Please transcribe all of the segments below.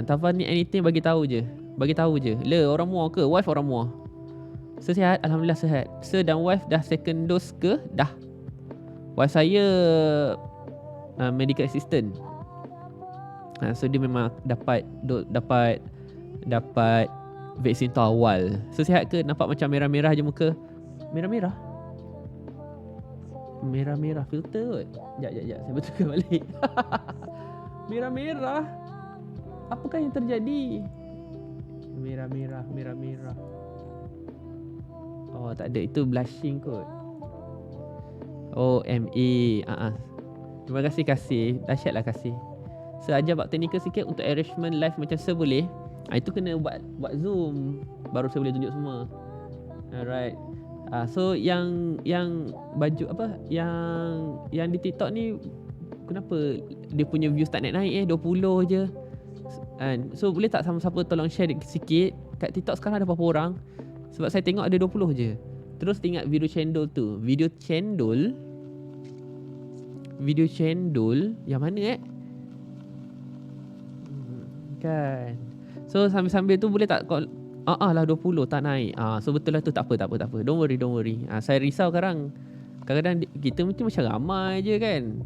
Tafa ni anything bagi tahu je. Bagi tahu je. Le, orang Muar ke? Wife orang Muar? Sihat? Alhamdulillah sihat. Dan wife dah second dose ke? Dah. Wife saya medical assistant. So dia memang dapat vaksin tu awal. So sihat ke? Nampak macam merah-merah je muka. Merah-merah? Merah-merah filter kot. Sekejap. Saya betulkan balik. Merah-merah? Apakah yang terjadi? Merah-merah. Oh, tak ada. Itu blushing kot. Oh, MA. Terima kasih. Dahsyatlah kasih. Ajar buat teknikal sikit untuk arrangement live macam saya boleh. Itu kena buat Zoom baru saya boleh tunjuk semua. Alright. So yang baju apa yang di TikTok ni kenapa dia punya views tak naik 20 je. So boleh tak siapa tolong share sikit kat TikTok sekarang ada berapa orang? Sebab saya tengok ada 20 je. Terus ingat video cendol yang mana kan. So sambil-sambil tu boleh tak call lah 20 tak naik. So betul lah tu, tak apa. Don't worry. Saya risau sekarang. Kadang-kadang kita mungkin macam ramai je kan.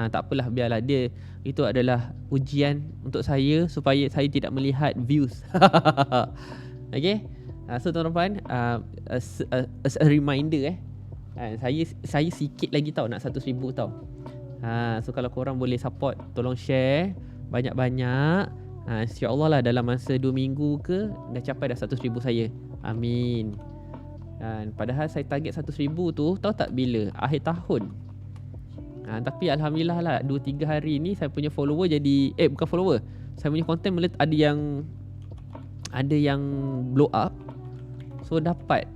Tak apalah, biarlah dia. Itu adalah ujian untuk saya supaya saya tidak melihat views. Okay. So tuan-tuan, as a reminder saya sikit lagi tau nak 1,000 tau. So kalau korang boleh support, tolong share banyak-banyak. InsyaAllah lah dalam masa 2 minggu ke dah capai dah 100,000 saya. Amin. Padahal saya target 100,000 tu tahu tak bila? Akhir tahun. Tapi Alhamdulillah lah 2-3 hari ni saya punya follower jadi bukan follower, saya punya content ada yang blow up. So dapat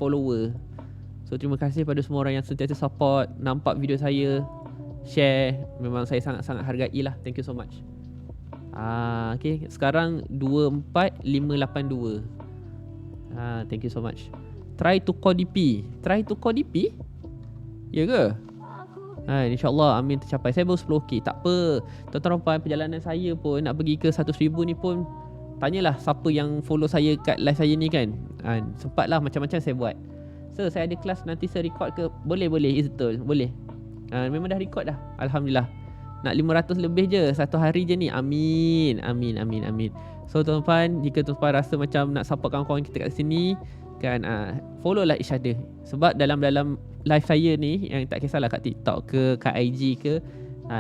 follower. So terima kasih pada semua orang yang sentiasa support, nampak video saya, share. Memang saya sangat-sangat hargai lah. Thank you so much. Okay, sekarang 24,582. Thank you so much. Try to call DP. Ya ke? InsyaAllah amin tercapai. Saya baru 10k. Tak apa. Tuan-tuan, perjalanan saya pun nak pergi ke 100,000 ni pun, tanyalah siapa yang follow saya kat live saya ni kan. Sempatlah macam-macam saya buat. So saya ada kelas nanti saya record ke? Boleh. Betul. Boleh. Memang dah record dah. Alhamdulillah. Nak 500 lebih je satu hari je ni. Amin. So tuan-tuan, jika tuan-tuan rasa macam nak support kawan-kawan kita kat sini kan, follow lah each other. Sebab dalam live saya ni, yang tak kisahlah kat TikTok ke, kat IG ke,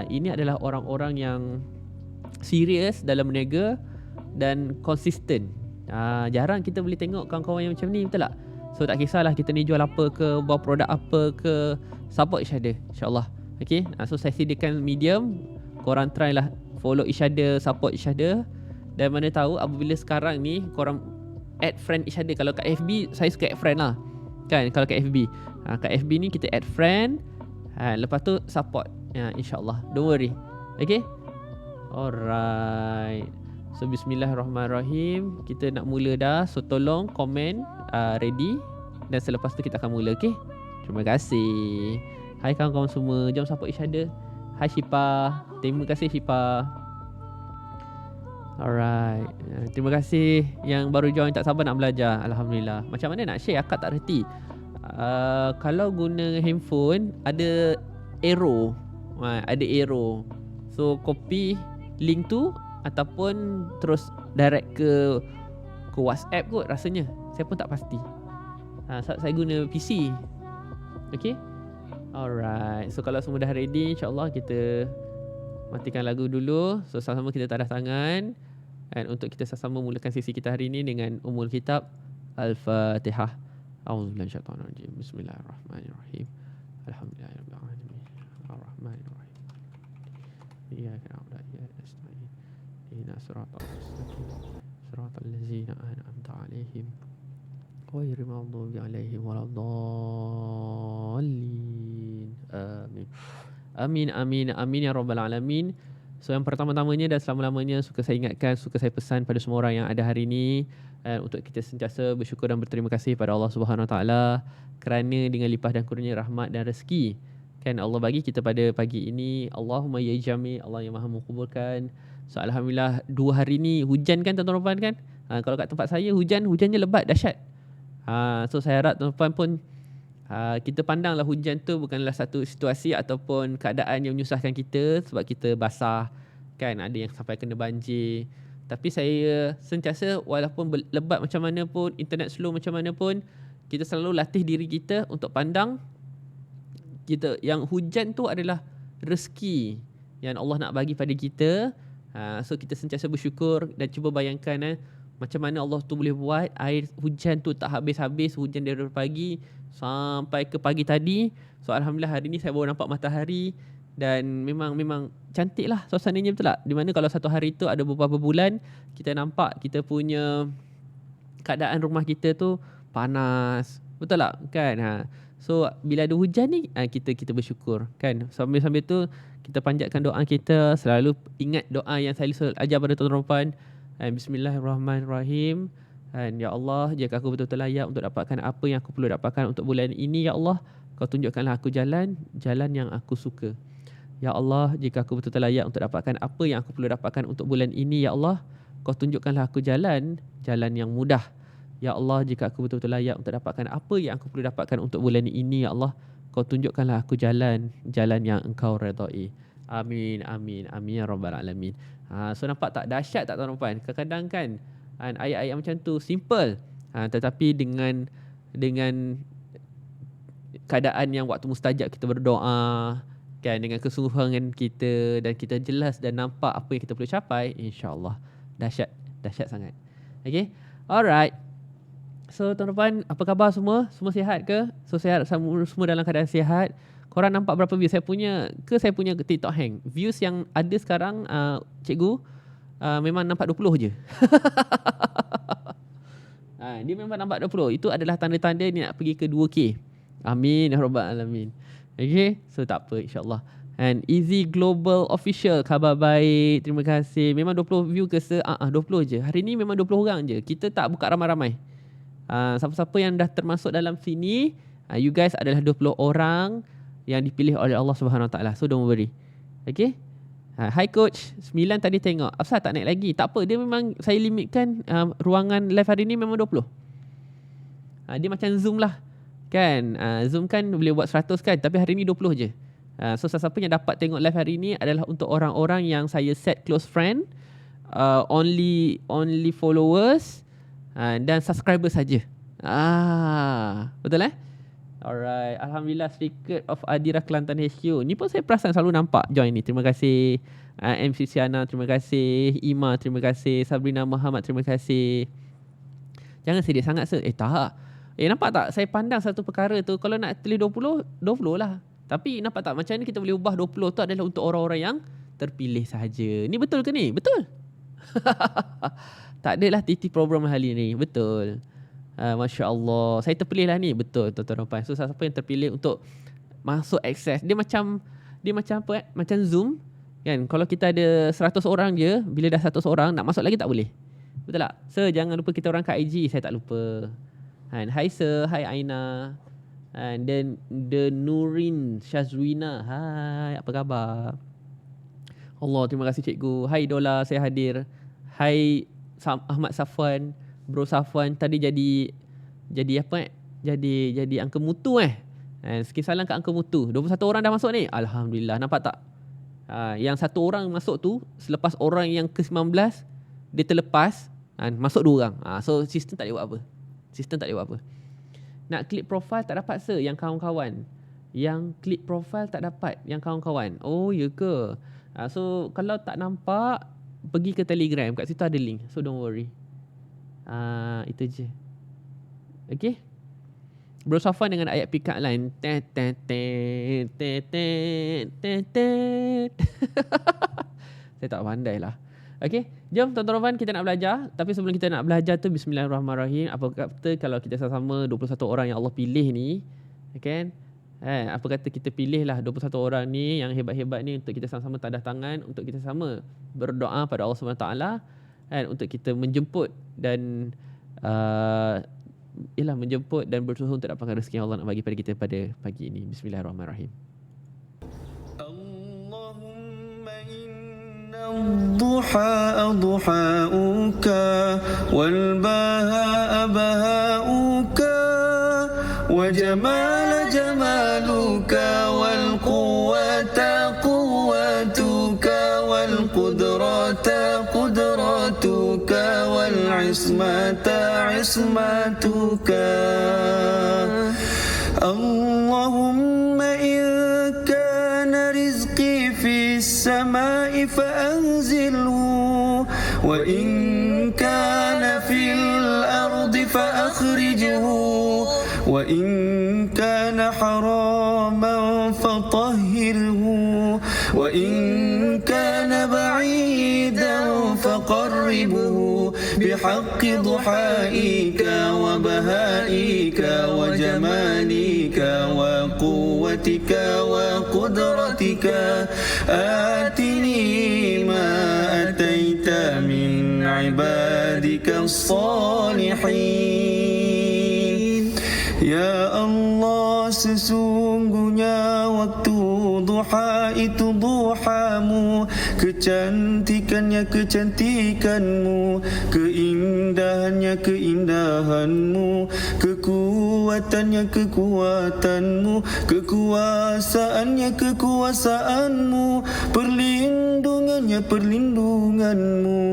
ini adalah orang-orang yang serius dalam berniaga dan konsisten. Jarang kita boleh tengok kawan-kawan yang macam ni, betul tak? So tak kisahlah kita ni jual apa ke, bawa produk apa ke, support each other, insyaAllah. Okay, so saya sediakan medium. Korang try lah follow each other, support each other. Dan mana tahu apabila sekarang ni korang add friend each other. Kalau kat FB, saya suka add friend lah kan. Kalau kat FB, kat FB ni kita add friend, lepas tu support, insyaAllah. Don't worry. Okay. Alright. So bismillahirrahmanirrahim. Kita nak mula dah. So tolong komen ready. Dan selepas tu kita akan mula. Okay. Terima kasih. Hai kawan-kawan semua, jom support each other. Hai Syifa. Terima kasih Syifa. Alright. Terima kasih yang baru join, tak sabar nak belajar. Alhamdulillah. Macam mana nak share? Akak tak reti. Kalau guna handphone ada arrow. So copy link tu ataupun terus direct ke WhatsApp kot rasanya. Saya pun tak pasti. Saya guna PC. Okay. Alright. So kalau semua dah ready, insyaAllah kita matikan lagu dulu. So sama-sama kita tadah tangan. Dan untuk kita sama-sama mulakan sesi kita hari ini dengan Ummul Kitab Al-Fatihah. A'udzubillahi minasyaitonir rajim. Bismillahirrahmanirrahim. Alhamdulillahirabbil alamin. Arrahmanirrahim. Iyyaka na'budu wa iyyaka nasta'in. Ihdinas siratal mustaqim. Siratal ladzina an'amta 'alaihim ghairil maghdubi 'alaihim waladdallin. Amin ya rabbal alamin. So yang pertama-tamanya dan selama-lamanya suka saya ingatkan, suka saya pesan pada semua orang yang ada hari ini, untuk kita sentiasa bersyukur dan berterima kasih pada Allah Subhanahu Wa Taala kerana dengan limpah dan kurnia rahmat dan rezeki kan Allah bagi kita pada pagi ini. Allahumma ya jami, Allah yang Maha mengkabulkan. So alhamdulillah 2 hari ni hujan kan tuan-tuan dan puan kan. Kalau kat tempat saya hujannya lebat dahsyat. So saya harap tuan-tuan pun kita pandanglah hujan tu bukanlah satu situasi ataupun keadaan yang menyusahkan kita sebab kita basah kan, ada yang sampai kena banjir. Tapi saya sentiasa walaupun lebat macam mana pun, internet slow macam mana pun, kita selalu latih diri kita untuk pandang kita yang hujan tu adalah rezeki yang Allah nak bagi pada kita. So kita sentiasa bersyukur dan cuba bayangkan macam mana Allah tu boleh buat air hujan tu tak habis-habis, hujan dari pagi sampai ke pagi tadi. So alhamdulillah hari ni saya baru nampak matahari dan memang cantik lah suasananya, betul tak? Di mana kalau satu hari tu ada beberapa bulan kita nampak kita punya keadaan rumah kita tu panas, betul tak kan? So bila ada hujan ni kita bersyukur kan. Sambil-sambil tu kita panjatkan doa kita, selalu ingat doa yang saya selalu ajar pada tuan-tuan. Bismillahirrahmanirrahim. Ya Allah, jika aku betul-betul layak untuk dapatkan apa yang aku perlu dapatkan untuk bulan ini, ya Allah, kau tunjukkanlah aku jalan yang aku suka. Ya Allah, jika aku betul-betul layak untuk dapatkan apa yang aku perlu dapatkan untuk bulan ini, ya Allah, kau tunjukkanlah aku jalan yang mudah. Ya Allah, jika aku betul-betul layak untuk dapatkan apa yang aku perlu dapatkan untuk bulan ini, ya Allah, kau tunjukkanlah aku jalan yang engkau redai. Amin, amin, amin ya rabbal alamin. So nampak tak dahsyat tak tuan-tuan? Kadang-kadang kan ayat-ayat macam tu simple, tetapi dengan keadaan yang waktu mustajab kita berdoa kan, dengan kesungguhan kita dan kita jelas dan nampak apa yang kita perlu capai, insya-Allah dahsyat sangat. Okay, alright. So tuan-tuan, apa khabar semua? Semua sihat ke? So sihat, semua dalam keadaan sihat. Korang nampak berapa views saya punya TikTok hang? Views yang ada sekarang cikgu memang nampak 20 je. Dia memang nampak 20. Itu adalah tanda-tanda ni nak pergi ke 2K. Amin ya rabbal alamin. Okay, so tak apa, insya-Allah. And Easy Global Official, khabar baik, terima kasih. Memang 20 view ke 20 je. Hari ni memang 20 orang je. Kita tak buka ramai-ramai. Siapa-siapa yang dah termasuk dalam sini, you guys adalah 20 orang yang dipilih oleh Allah Subhanahu Wa Taala. So don't worry. Okay. Hi coach, 9 tadi tengok. Apasal tak naik lagi? Tak apa, dia memang saya limitkan ruangan live hari ni memang 20. Dia macam Zoom lah. Kan? Zoom kan boleh buat 100 kan, tapi hari ni 20 je. So siapa yang dapat tengok live hari ni adalah untuk orang-orang yang saya set close friend, only followers dan subscriber saja. Betul Alright, alhamdulillah, Secret of Adira Kelantan HQ. Ni pun saya perasan selalu nampak join ni. Terima kasih MC Siana, terima kasih Ima, terima kasih Sabrina Muhammad, terima kasih. Jangan sedih sangat tak. Nampak tak? Saya pandang satu perkara tu, kalau nak tulis 20 lah. Tapi nampak tak macam ni kita boleh ubah 20 tu adalah untuk orang-orang yang terpilih sahaja. Ni betul ke ni? Betul. Tak adalah TT program hari ni. Betul. Masya Allah, saya terpilih lah ni. Betul tuan-tuan. So siapa yang terpilih untuk masuk akses, dia macam apa macam Zoom kan. Kalau kita ada 100 orang je, bila dah 100 orang nak masuk lagi tak boleh. Betul tak? So jangan lupa kita orang kat IG, saya tak lupa. Hai sir, hai Aina. And then the Nurin Syazwina, hai, apa khabar? Allah, terima kasih cikgu. Hai Dola, saya hadir. Hai Ahmad Safwan, Bro Safwan tadi jadi apa jadi angka mutu sikit salah kat angka mutu. 21 orang dah masuk ni. Alhamdulillah, nampak tak? Yang satu orang masuk tu selepas orang yang ke-19 dia terlepas, masuk 2 orang. So sistem tak boleh buat apa. Nak klik profile tak dapat yang kawan-kawan. Yang klik profile tak dapat yang kawan-kawan. Oh ya ke? So kalau tak nampak, pergi ke Telegram, kat situ ada link. So don't worry. Itu je. Okay. Bro Safwan dengan ayat pick up line. Saya tak pandai lah. Okay, jom tuan-tuan, kita nak belajar. Tapi sebelum kita nak belajar tu, bismillahirrahmanirrahim. Apa kata kalau kita sama-sama 21 orang yang Allah pilih ni, kan? Apa kata kita pilih lah 21 orang ni yang hebat-hebat ni untuk kita sama-sama tadah tangan, untuk kita sama berdoa pada Allah SWT, untuk kita menjemput dan menjemput dan berusaha untuk dapatkan rezeki yang Allah nak bagi pada kita pada pagi ini. Bismillahirrahmanirrahim. Allahumma inna الضحى ضحاؤك والبهاء بهاؤك وجمال جمالك والقوة قوتك والقدرة قدرتك والعصمة عصمتك اللهم إن كان رزقي في السماء فأنزله وإن كان في الأرض فأخرجه وإن كان حراما فطهره وإن كان بعيدا فقربه بحق ضحائك وبهائك وجمالك وقوتك وقدرتك آتني ما أتيت من عبادك الصالحين Ya Allah, sesungguhnya waktu duha itu duhamu, kecantikannya kecantikanmu, keindahannya keindahanmu, kekuatannya kekuatanmu, kekuasaannya kekuasaanmu, perlindungannya perlindunganmu.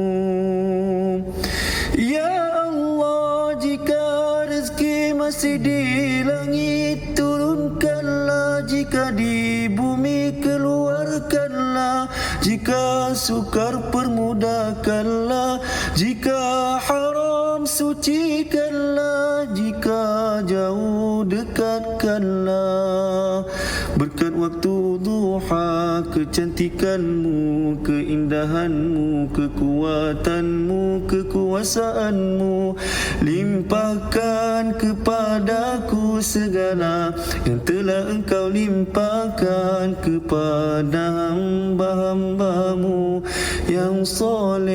Ya Allah, jika rezeki masih di langit turunkanlah, jika di bumi keluarkanlah, jika sukar permudahkanlah, jika haram sucikanlah, jika jauh dekatkanlah. Berkat waktu duha, kecantikanmu, keindahanmu, kekuatanmu, kekuasaanmu, limpahkan kepadaku segala yang telah engkau limpahkan kepada hamba-hambamu yang soleh.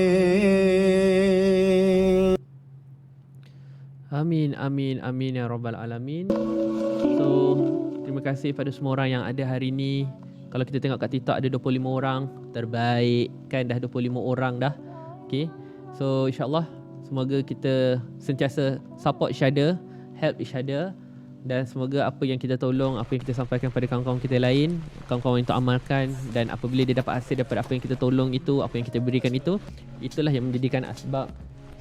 Amin, amin, amin ya rabbal alamin. So, terima kasih pada semua orang yang ada hari ni. Kalau kita tengok kat TikTok ada 25 orang. Terbaik kan, dah 25 orang dah. Okay. So insyaAllah semoga kita sentiasa support each other, help each other. Dan semoga apa yang kita tolong, apa yang kita sampaikan pada kawan-kawan kita lain, kawan-kawan itu amalkan. Dan apabila dia dapat hasil daripada apa yang kita tolong itu, apa yang kita berikan itu, itulah yang menjadikan asbab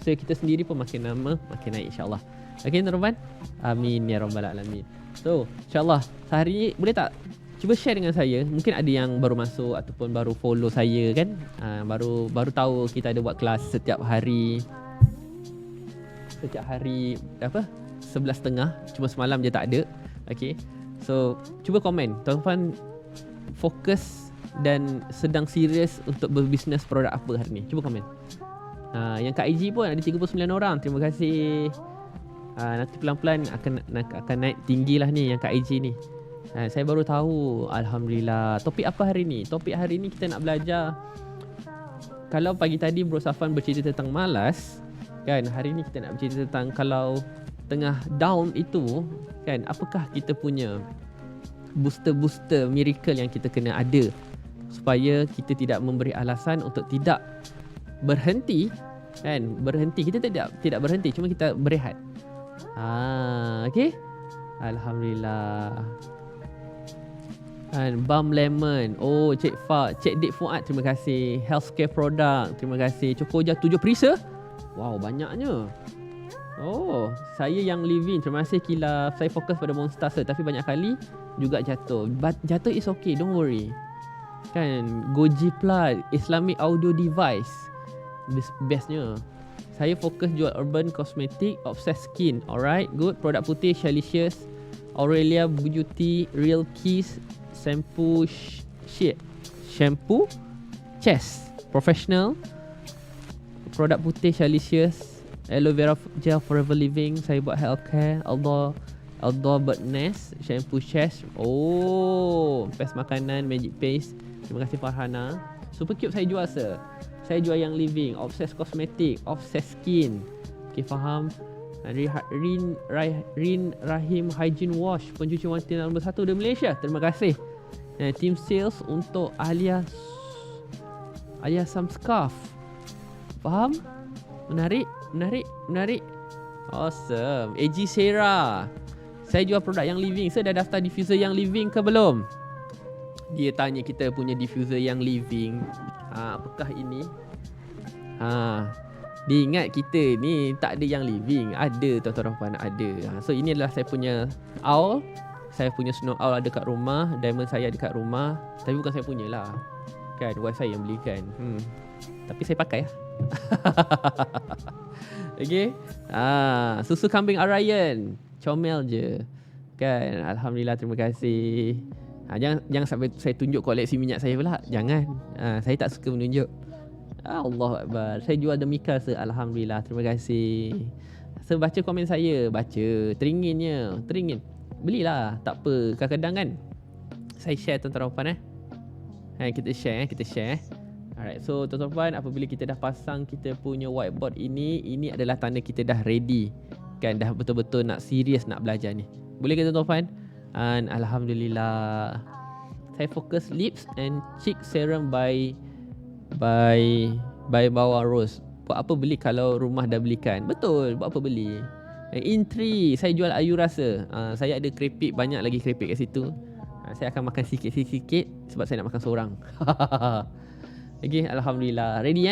so kita sendiri pun makin lama makin naik insyaAllah. Okay tuan-tuan, amin ya rabbal alamin. So insyaAllah sehari ni boleh tak cuba share dengan saya. Mungkin ada yang baru masuk ataupun baru follow saya kan, baru tahu kita ada buat kelas setiap hari apa 11.30, cuma semalam je tak ada. Okay, so cuba komen tuan-tuan fokus dan sedang serius untuk berbisnes produk apa hari ni. Cuba komen. Yang kat IG pun ada 39 orang. Terima kasih. Nanti pelan-pelan akan naik tinggi lah ni yang kat IG ni. Saya baru tahu. Alhamdulillah. Topik apa hari ni? Topik hari ni kita nak belajar. Kalau pagi tadi Bro Safan bercerita tentang malas kan, hari ni kita nak bercerita tentang kalau tengah down itu kan, apakah kita punya booster miracle yang kita kena ada supaya kita tidak memberi alasan untuk tidak berhenti kan. Kita tidak berhenti, cuma kita berehat. Okay. Alhamdulillah. Balm Lemon. Oh, Cik Dik Fuad, terima kasih. Healthcare Product, terima kasih. Cokoja 7 perisa. Wow, banyaknya. Oh, saya yang living, terima kasih Kilaf. Saya fokus pada Monster tapi banyak kali juga jatuh. But jatuh is okay, don't worry. Kan, Goji Plus, Islamic Audio Device. Bestnya. Saya fokus jual Urban Cosmetic, Obsessed Skin. Alright, good. Produk putih, Shalicious, Aurelia Beauty, Real Kiss, Shampoo Chest, Professional. Produk putih, Shalicious, Aloe Vera Gel Forever Living. Saya buat healthcare. Outdoor Bird Nest, Shampoo Chest. Oh, paste makanan, Magic Paste. Terima kasih Farhana. Super Cube saya jual sir. Saya jual yang living, Obsessed Cosmetic, Obsessed Skin. Okay, faham. Rin Rahim Hygiene Wash, pencuci wanita nombor 1 dari Malaysia. Terima kasih. Team sales untuk Alia Ayah some scarf. Faham? Menarik. Awesome. AG Sarah. Saya jual produk yang living. Saya dah daftar diffuser yang living ke belum? Dia tanya kita punya diffuser yang living. Apakah ini? Dia ingat kita ni tak ada yang living. Ada tuan-tuan puan, ada. So ini adalah saya punya owl. Saya punya snow owl ada kat rumah. Diamond saya ada kat rumah. Tapi bukan saya punya lah. Kan, wife saya yang belikan. Tapi saya pakai lah. Okay. Susu kambing Arayan. Comel je. Kan, Alhamdulillah, terima kasih. Jangan sampai saya tunjuk koleksi minyak saya pula. Jangan. Saya tak suka menunjuk. Allah Akbar. Saya jual Demika Alhamdulillah. Terima kasih. So baca komen saya. Baca. Teringin. Belilah. Tak apa. Kadang-kadang kan saya share tuan-tuan puan Kita share. Alright. So tuan-tuan puan, apabila kita dah pasang kita punya whiteboard ini adalah tanda kita dah ready. Kan, dah betul-betul nak serius nak belajar ni. Boleh ke tuan-tuan puan? Alhamdulillah. Saya fokus lips and cheek serum by Bawah Rose. Buat apa beli kalau rumah dah belikan? Betul, buat apa beli? Intri, saya jual ayu rasa. Saya ada keripik, banyak lagi keripik kat situ. Saya akan makan sikit-sikit sebab saya nak makan seorang. Okay, Alhamdulillah. Ready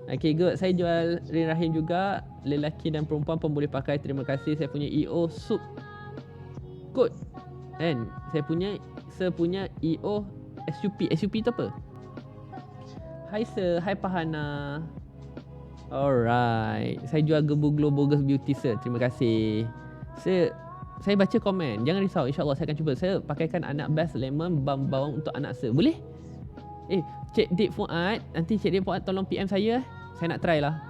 Okay, good. Saya jual Rin Rahim juga. Lelaki dan perempuan pun boleh pakai. Terima kasih. Saya punya EO Soup Code. Kan? Saya punya EO SUP. SUP tu apa? Hai sir, hai Pahana. Alright. Saya jual Gebu Glow Bogus Beauty sir. Terima kasih. Saya baca komen. Jangan risau, insyaAllah saya akan cuba. Saya pakaikan anak best lemon balm bawang untuk anak sir. Boleh? Cik Dik Fuad, nanti Cik Dik Fuad tolong PM saya. Saya nak try lah.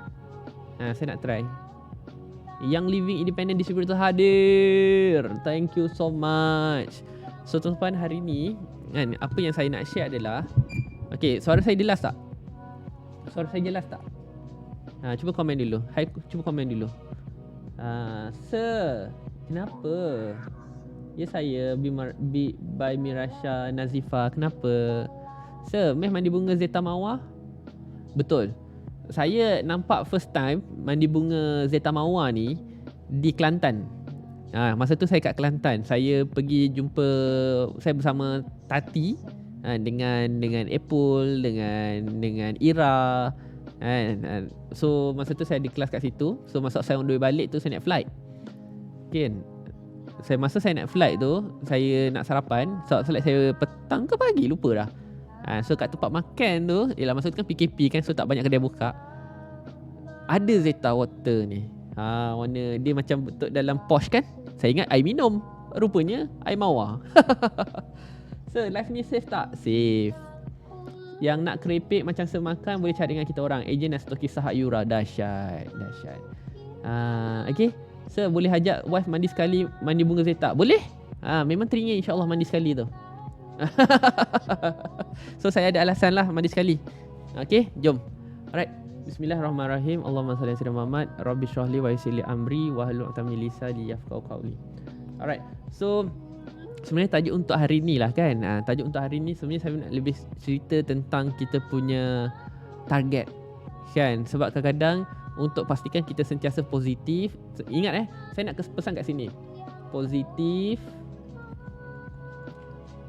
Saya nak try. Yang Living Independent Distributor hadir. Thank you so much. So tuan-tuan, hari ni kan, apa yang saya nak share adalah, okay, suara saya jelas tak? Cuba komen dulu. Cuba komen dulu. Sir, kenapa? Ya, saya by Mirasha Nazifa. Kenapa? Sir, meh mandi bunga Zeta Mawar? Betul. Saya nampak first time mandi bunga Zeta Mawar ni di Kelantan. Masa tu saya kat Kelantan. Saya pergi jumpa, saya bersama Tati, dengan Apple, dengan Ira. So masa tu saya di kelas kat situ. So masa saya on the way balik tu saya naik flight. Kan? Masa saya naik flight tu, saya nak sarapan. So saya petang ke pagi, lupa dah. So kat tempat makan tu, masa tu kan PKP kan, so tak banyak kedai buka. Ada Zeta Water ni. Warna dia macam betul dalam posh kan. Saya ingat air minum, rupanya air mawar. So life ni safe tak? Safe. Yang nak keripik macam semakan boleh cari dengan kita orang. Ejen dan stokis Sahak Yura. Dahsyat. Okay. So boleh ajak wife mandi sekali, mandi bunga Zeta. Boleh? Memang teringin insyaAllah mandi sekali tu. So saya ada alasan lah mandi sekali. Okay, jom. Alright. Bismillahirrahmanirrahim. Allahumma salli ala sayyidina Muhammad. Rabbi shrahli wa yassir li amri wa hlul 'uqdatam min lisani yafqahu qawli. Alright. So sebenarnya tajuk untuk hari ni lah kan. Tajuk untuk hari ni sebenarnya saya nak lebih cerita tentang kita punya target. Kan? Sebab kadang-kadang untuk pastikan kita sentiasa positif. Ingat saya nak pesan kat sini. Positif,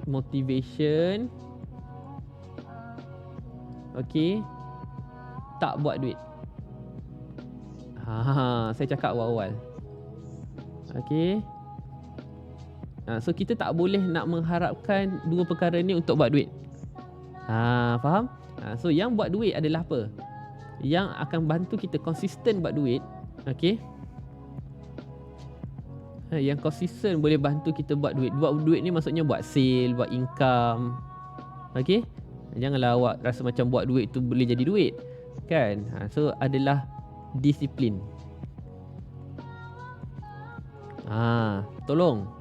motivation. Okay. Tak buat duit. Saya cakap awal-awal. Okay. So kita tak boleh nak mengharapkan dua perkara ni untuk buat duit. Faham? So yang buat duit adalah apa? Yang akan bantu kita konsisten buat duit. Okay. Yang konsisten boleh bantu kita buat duit. Buat duit ni maksudnya buat sale, buat income. Okay. Janganlah awak rasa macam buat duit tu boleh jadi duit. Kan? So adalah disiplin. Tolong.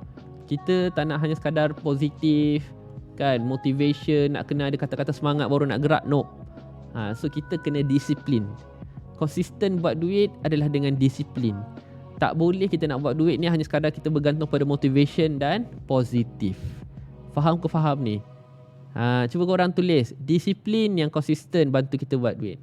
Kita tak nak hanya sekadar positif, kan, motivation, nak kena ada kata-kata semangat baru nak gerak. No. So kita kena disiplin. Konsisten buat duit adalah dengan disiplin. Tak boleh kita nak buat duit ni hanya sekadar kita bergantung pada motivation dan positif. Faham ke faham ni? Cuba korang tulis disiplin yang konsisten bantu kita buat duit.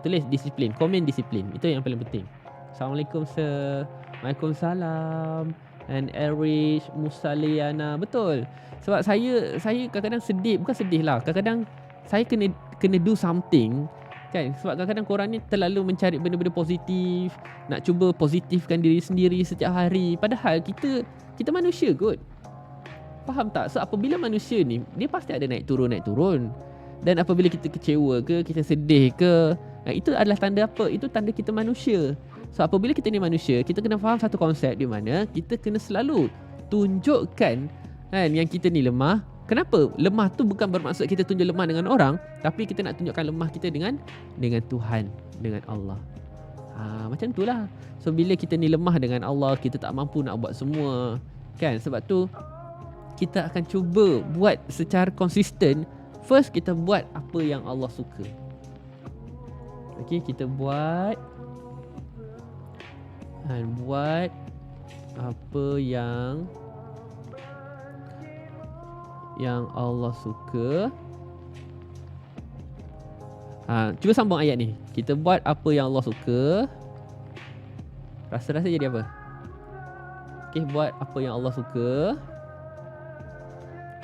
Tulis disiplin, komen disiplin. Itu yang paling penting. Assalamualaikum sir. Waalaikumsalam. And Erich Musaliana. Betul. Sebab saya kadang-kadang sedih, bukan sedih lah. Kadang-kadang saya kena do something kan. Sebab kadang-kadang korang ni terlalu mencari benda-benda positif, nak cuba positifkan diri sendiri setiap hari. Padahal kita manusia kot. Faham tak? So apabila manusia ni, dia pasti ada naik turun. Dan apabila kita kecewa ke, kita sedih ke, itu adalah tanda apa? Itu tanda kita manusia. So apabila kita ni manusia, kita kena faham satu konsep di mana kita kena selalu tunjukkan kan yang kita ni lemah. Kenapa? Lemah tu bukan bermaksud kita tunjuk lemah dengan orang, tapi kita nak tunjukkan lemah kita dengan Tuhan, dengan Allah. Macam itulah. So bila kita ni lemah dengan Allah, kita tak mampu nak buat semua kan. Sebab tu kita akan cuba buat secara konsisten. First, kita buat apa yang Allah suka. Okay, kita buat apa yang Allah suka. Cuba sambung ayat ni. Kita buat apa yang Allah suka. Rasa-rasa jadi apa? Okay, buat apa yang Allah suka.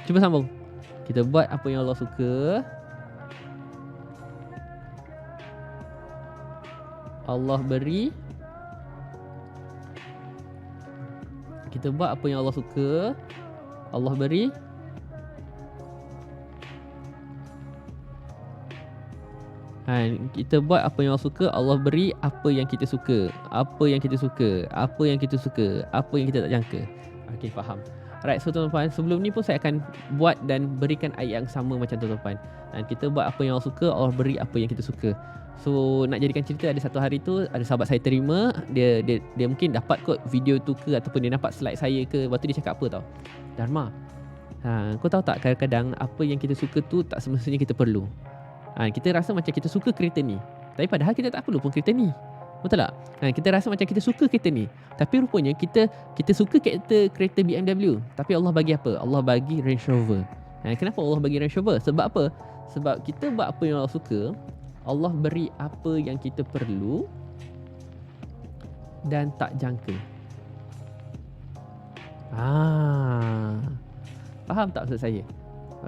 Cuba sambung. Kita buat apa yang Allah suka. Allah beri. Kita buat apa yang Allah suka. Allah beri. Kita buat apa yang Allah suka. Allah beri apa yang kita suka. Apa yang kita suka. Apa yang kita suka. Apa yang kita tak jangka. Okay, faham. Alright, so tuan-tuan, sebelum ni pun saya akan buat dan berikan ayat yang sama macam tuan-tuan. Kita buat apa yang Allah suka, Allah beri apa yang kita suka. So nak jadikan cerita, ada satu hari tu ada sahabat saya terima, dia mungkin dapat kot video tu ke, ataupun dia nampak slide saya ke. Lepas tu dia cakap apa tau, Dharma, kau tahu tak kadang-kadang apa yang kita suka tu tak semestinya kita perlu. Kita rasa macam kita suka kereta ni, tapi padahal kita tak perlu pun kereta ni. Betul tak? Kita rasa macam kita suka kereta ni, tapi rupanya kita suka kereta BMW. Tapi Allah bagi apa? Allah bagi Range Rover. Kenapa Allah bagi Range Rover? Sebab apa? Sebab kita buat apa yang Allah suka, Allah beri apa yang kita perlu dan tak jangka. Faham tak maksud saya?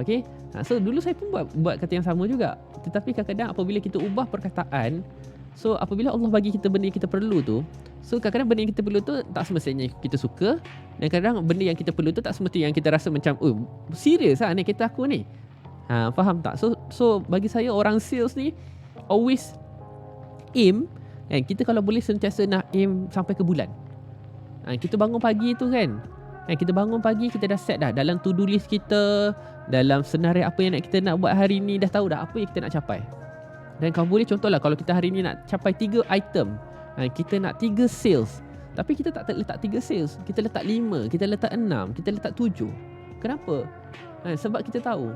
Okay? So dulu saya pun buat kata yang sama juga. Tetapi kadang-kadang apabila kita ubah perkataan, so apabila Allah bagi kita benda yang kita perlu tu, so kadang-kadang benda yang kita perlu tu tak semestinya kita suka. Dan kadang benda yang kita perlu tu tak semestinya yang kita rasa macam, oh serius lah ni kereta aku ni. Faham tak? So bagi saya, orang sales ni always aim, kita kalau boleh sentiasa nak aim sampai ke bulan. Kita bangun pagi tu kan, kita bangun pagi, kita dah set dah dalam to do list kita, dalam senarai apa yang kita nak buat hari ni, dah tahu dah apa yang kita nak capai. Dan kalau boleh, contohlah kalau kita hari ni nak capai 3 item, kita nak 3 sales, tapi kita tak letak 3 sales, kita letak 5, kita letak 6, kita letak 7. Kenapa? Sebab kita tahu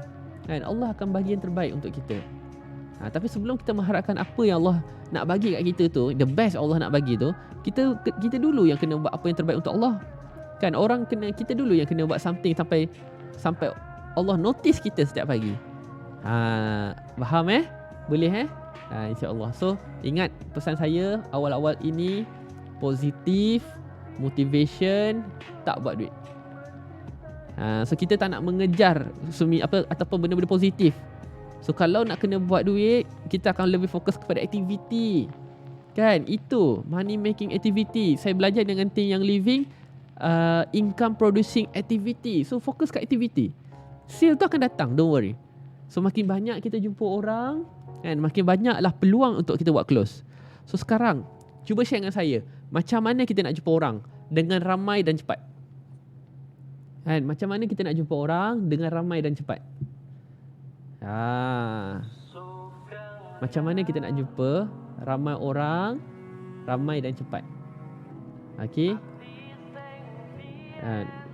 Allah akan bagi yang terbaik untuk kita. Tapi sebelum kita mengharapkan apa yang Allah nak bagi kat kita tu, the best Allah nak bagi tu, kita dulu yang kena buat apa yang terbaik untuk Allah. Kan kita dulu yang kena buat something sampai Allah notice kita setiap pagi. Faham Boleh InsyaAllah. So ingat pesan saya awal-awal ini, positif, motivation, tak buat duit. So kita tak nak mengejar ataupun benda-benda positif. So kalau nak kena buat duit, kita akan lebih fokus kepada aktiviti. Kan, itu money making activity. Saya belajar dengan team yang living, income producing activity. So fokus kat activity. Sale tu akan datang, don't worry. So makin banyak kita jumpa orang, makin banyaklah peluang untuk kita buat close. So sekarang cuba share dengan saya, macam mana kita nak jumpa orang dengan ramai dan cepat. Macam mana kita nak jumpa orang dengan ramai dan cepat. Macam mana kita nak jumpa ramai orang, ramai dan cepat. Okay.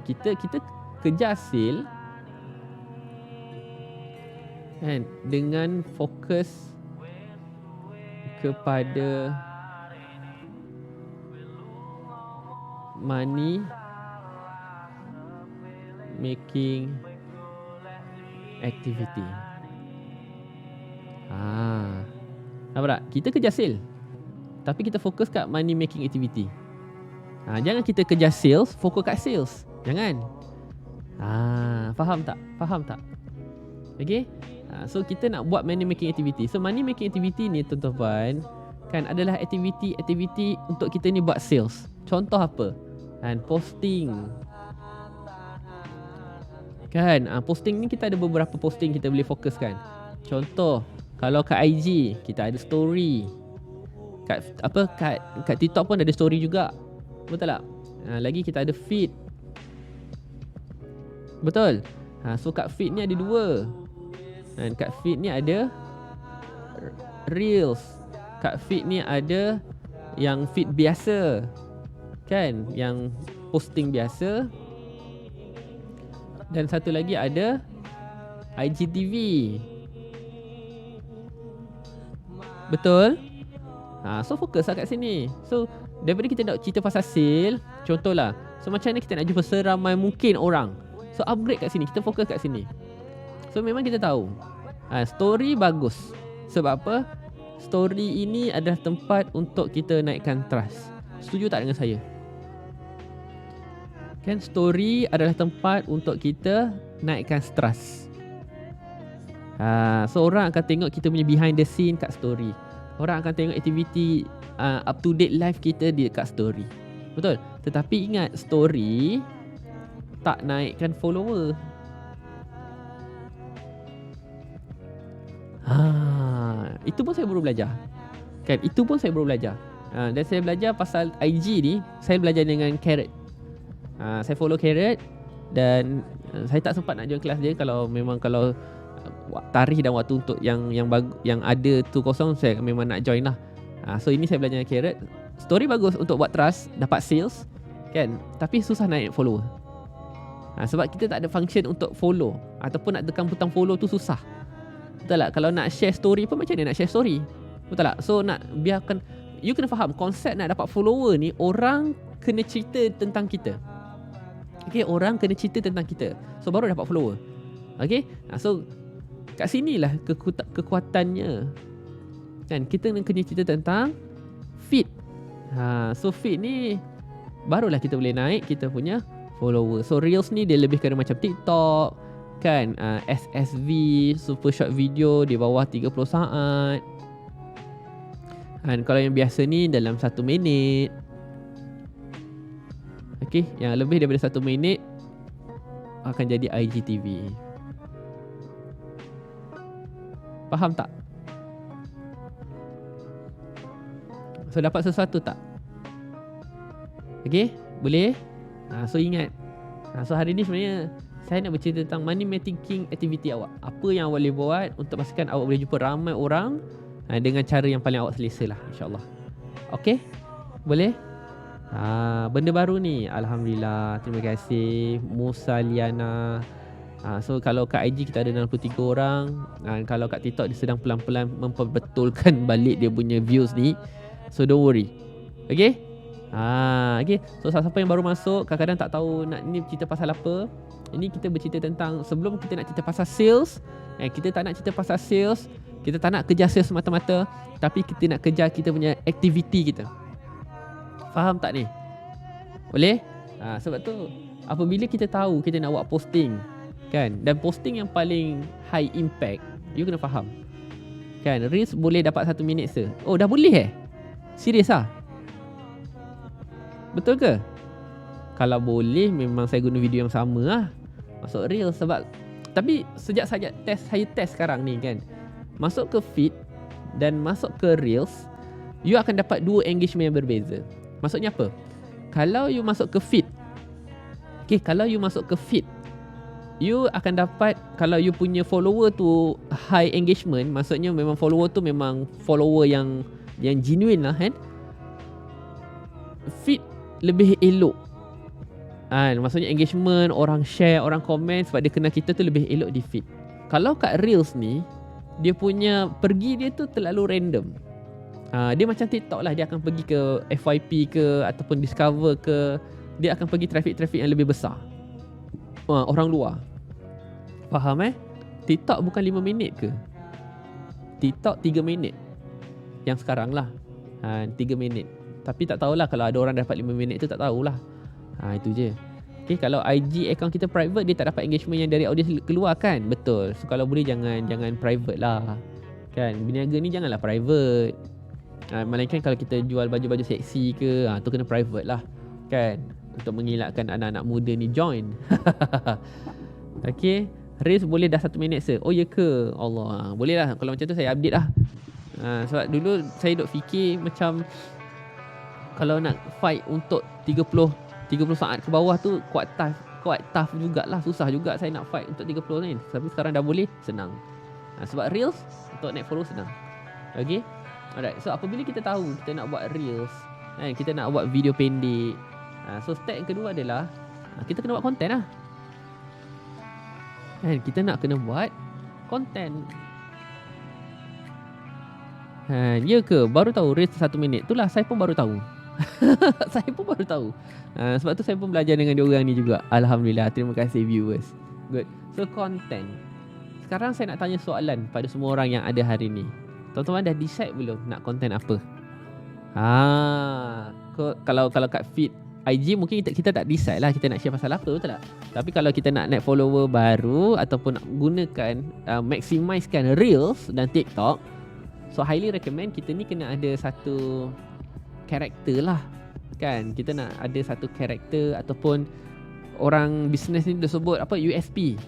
Kita kejar sale dengan fokus kepada money making activity. Nampak tak? Kita kejar sale, tapi kita fokus kat money making activity. Jangan kita kejar sales, fokus kat sales. Jangan. Faham tak? Okay. So kita nak buat money making activity. So money making activity ni tuan-tuan kan adalah aktiviti untuk kita ni buat sales. Contoh apa? Posting. Kan, posting ni kita ada beberapa posting kita boleh fokus kan. Contoh, kalau kat IG kita ada story. Kat TikTok pun ada story juga. Betul tak? Lagi kita ada feed. Betul. So kat feed ni ada dua. Dan kat feed ni ada reels. Kat feed ni ada yang feed biasa. Kan, yang posting biasa. Dan satu lagi ada IGTV. Betul? So fokus lah kat sini. So daripada kita nak cerita pasal sale, contohlah, so macam mana kita nak jumpa seramai mungkin orang, so upgrade kat sini, kita fokus kat sini. So memang kita tahu story bagus. Sebab apa? Story ini adalah tempat untuk kita naikkan trust. Setuju tak dengan saya? Kan, story adalah tempat untuk kita naikkan trust. So orang akan tengok kita punya behind the scene kat story. Orang akan tengok aktiviti up to date live kita di kat story. Betul? Tetapi ingat, story tak naikkan follower. Itu pun saya baru belajar. Kan, itu pun saya baru belajar. Dan saya belajar pasal IG ni, saya belajar dengan Carrot. Saya follow Carrot dan saya tak sempat nak join kelas dia. Kalau tarikh dan waktu untuk yang ada tu kosong, saya memang nak join lah. So ini saya belajar dengan Carrot. Story bagus untuk buat trust, dapat sales kan, tapi susah naik follower. Sebab kita tak ada function untuk follow, ataupun nak tekan butang follow tu susah. Betul tak? Kalau nak share story pun macam mana nak share story? Betul tak? So nak biarkan, you kena faham konsep nak dapat follower ni, orang kena cerita tentang kita. Okay, orang kena cerita tentang kita, so baru dapat follower. Okay, so kat sinilah kekuatannya. Kan, kita kena cerita tentang feed. So feed ni barulah kita boleh naik kita punya follower. So reels ni dia lebih kena macam TikTok kan, SSV, super short video di bawah 30 saat. Dan kalau yang biasa ni dalam 1 minit. Okay, yang lebih daripada 1 minit akan jadi IGTV. Faham tak? So dapat sesuatu tak? Okay, boleh? So ingat, so hari ni sebenarnya saya nak bercerita tentang money making activity awak. Apa yang awak boleh buat untuk pastikan awak boleh jumpa ramai orang dengan cara yang paling awak selesa lah, insyaAllah. Okay, boleh? Benda baru ni, Alhamdulillah. Terima kasih Musa Liana. So kalau kat IG kita ada 63 orang. Kalau kat TikTok dia sedang pelan-pelan memperbetulkan balik dia punya views ni. So don't worry. Okay? Okay. So siapa yang baru masuk, kadang-kadang tak tahu nak ni cerita pasal apa. Ini kita bercerita tentang, sebelum kita nak cerita pasal sales, kita tak nak cerita pasal sales, kita tak nak kejar sales semata-mata, tapi kita nak kejar kita punya aktiviti kita. Faham tak ni? Boleh? Sebab tu apabila kita tahu kita nak buat posting kan, dan posting yang paling high impact, you kena faham kan, Reels boleh dapat 1 minit se. Oh dah boleh Serius betul ke? Kalau boleh memang saya guna video yang sama lah, masuk Reels. Sebab tapi sejak saya test sekarang ni kan, masuk ke feed dan masuk ke Reels, you akan dapat 2 engagement yang berbeza. Maksudnya apa? Kalau you masuk ke feed, kalau you masuk ke feed, you akan dapat, kalau you punya follower tu high engagement, maksudnya memang follower tu memang follower yang genuine lah kan, feed lebih elok. Maksudnya engagement, orang share, orang komen sebab dia kenal kita tu lebih elok di feed. Kalau kat Reels ni, dia punya pergi dia tu terlalu random. Dia macam TikTok lah, dia akan pergi ke FYP ke ataupun Discover ke, dia akan pergi traffic yang lebih besar, orang luar. Faham TikTok bukan 5 minit ke? TikTok 3 minit. Yang sekarang lah. 3 minit. Tapi tak tahulah kalau ada orang dapat 5 minit tu, tak tahulah. Itu je. Okay, kalau IG account kita private, dia tak dapat engagement yang dari audience keluar kan? Betul. So kalau boleh jangan private lah. Kan? Berniaga ni janganlah private. Melainkan kalau kita jual baju-baju seksi ke, tu kena private lah. Kan? Untuk mengelakkan anak-anak muda ni join. Okay. Reels boleh dah 1 minit se. Oh ya ke? Allah. Boleh lah. Kalau macam tu saya update lah. Sebab dulu saya duk fikir macam kalau nak fight untuk 30 saat ke bawah tu quite tough jugalah. Susah juga saya nak fight untuk 30 ni. Tapi sekarang dah boleh, senang. Sebab Reels untuk naik follow senang. Okay. Alright. So apabila kita tahu kita nak buat Reels, kita nak buat video pendek, so step yang kedua adalah kita kena buat konten lah. Kita nak kena buat konten. Ya ke? Baru tahu Reels 1 minit. Itulah saya pun baru tahu. Saya pun baru tahu. Sebab tu saya pun belajar dengan diorang ni juga. Alhamdulillah. Terima kasih viewers. Good. So content. Sekarang saya nak tanya soalan pada semua orang yang ada hari ni. Tuan-tuan dah decide belum nak content apa? Kalau kat feed IG mungkin kita tak decide lah kita nak share pasal apa, betul tak? Tapi kalau kita nak naik follower baru ataupun nak gunakan maximizekan Reels dan TikTok, so highly recommend kita ni kena ada satu karakter lah. Kan? Kita nak ada satu karakter ataupun orang bisnes ni dia sebut apa, USP.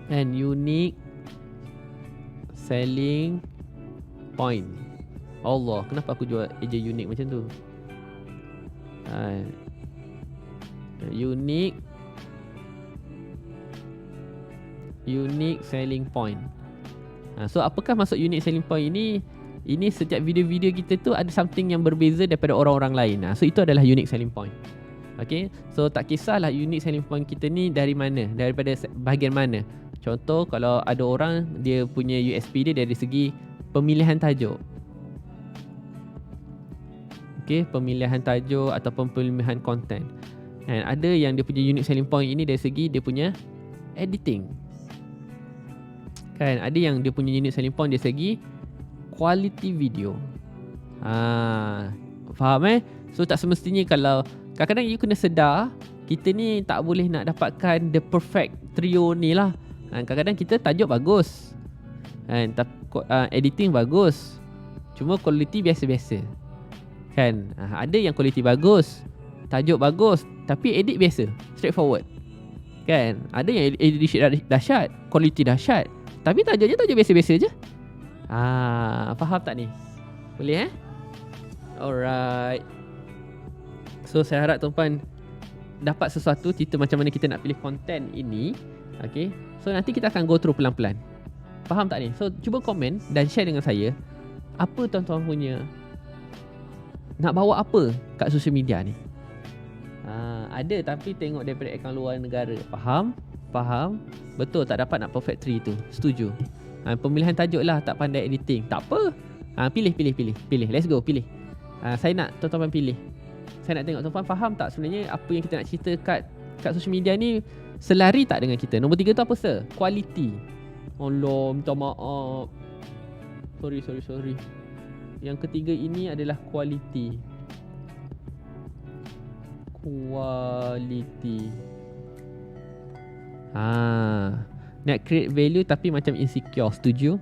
And unique selling point. Allah, kenapa aku jual eja unique macam tu? Unique selling point. So apakah maksud unique selling point ini? Ini setiap video-video kita tu ada something yang berbeza daripada orang-orang lain. So itu adalah unique selling point. Okay, so tak kisahlah unique selling point kita ni dari mana, daripada bahagian mana. Contoh kalau ada orang dia punya USP dia dari segi pemilihan tajuk. Okay, pemilihan tajuk ataupun pemilihan konten. And ada yang dia punya unique selling point ini dari segi dia punya editing. Kan, ada yang dia punya unique selling point dari segi quality video. Faham So tak semestinya kalau kadang-kadang you kena sedar kita ni tak boleh nak dapatkan the perfect trio ni lah. Kadang-kadang kita tajuk bagus, editing bagus, cuma quality biasa-biasa. Kan, ada yang quality bagus, tajuk bagus, tapi edit biasa, straightforward. Kan, ada yang edit dahsyat, quality dahsyat, tapi tajuknya tajuk biasa-biasa je. Faham tak ni? Boleh Alright. So saya harap tuan-puan dapat sesuatu cerita macam mana kita nak pilih konten ini. Okay, so nanti kita akan go through pelan-pelan. Faham tak ni? So cuba komen dan share dengan saya apa tuan-tuan punya, nak bawa apa kat social media ni. Ada tapi tengok daripada akaun luar negara. Faham? Betul, tak dapat nak perfect tree tu. Setuju. Pemilihan tajuk lah, tak pandai editing. Tak apa. Pilih. Let's go, pilih. Saya nak tuan-tuan pilih. Saya nak tengok tuan-tuan faham tak sebenarnya apa yang kita nak cerita kat social media ni selari tak dengan kita. Nombor 3 tu apa sir? Quality. Allah, minta maaf. Sorry. Yang ketiga ini adalah quality. Nak create value tapi macam insecure. Setuju?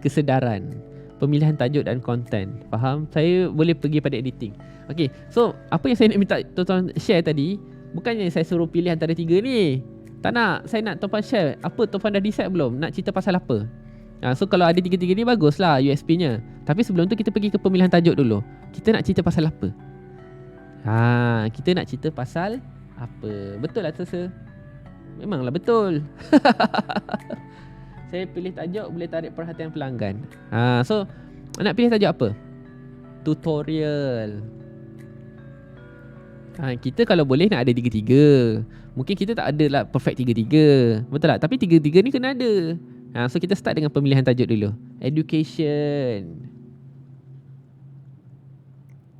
Kesedaran, pemilihan tajuk dan konten. Faham? Saya boleh pergi pada editing. Okay, so apa yang saya nak minta tuan-tuan share tadi, bukannya saya suruh pilih antara 3 ni. Tak nak. Saya nak tuan-tuan share apa tuan-tuan dah decide belum, nak cerita pasal apa. So kalau ada 3 ni baguslah USP-nya. Tapi sebelum tu kita pergi ke pemilihan tajuk dulu. Kita nak cerita pasal apa? Kita nak cerita pasal apa? Betul lah Sir? Memanglah betul. Saya pilih tajuk boleh tarik perhatian pelanggan. So nak pilih tajuk apa? Tutorial. Kita kalau boleh nak ada 3-3. Mungkin kita tak ada lah perfect 3-3. Betul tak? Tapi 3-3 ni kena ada. So kita start dengan pemilihan tajuk dulu. Education.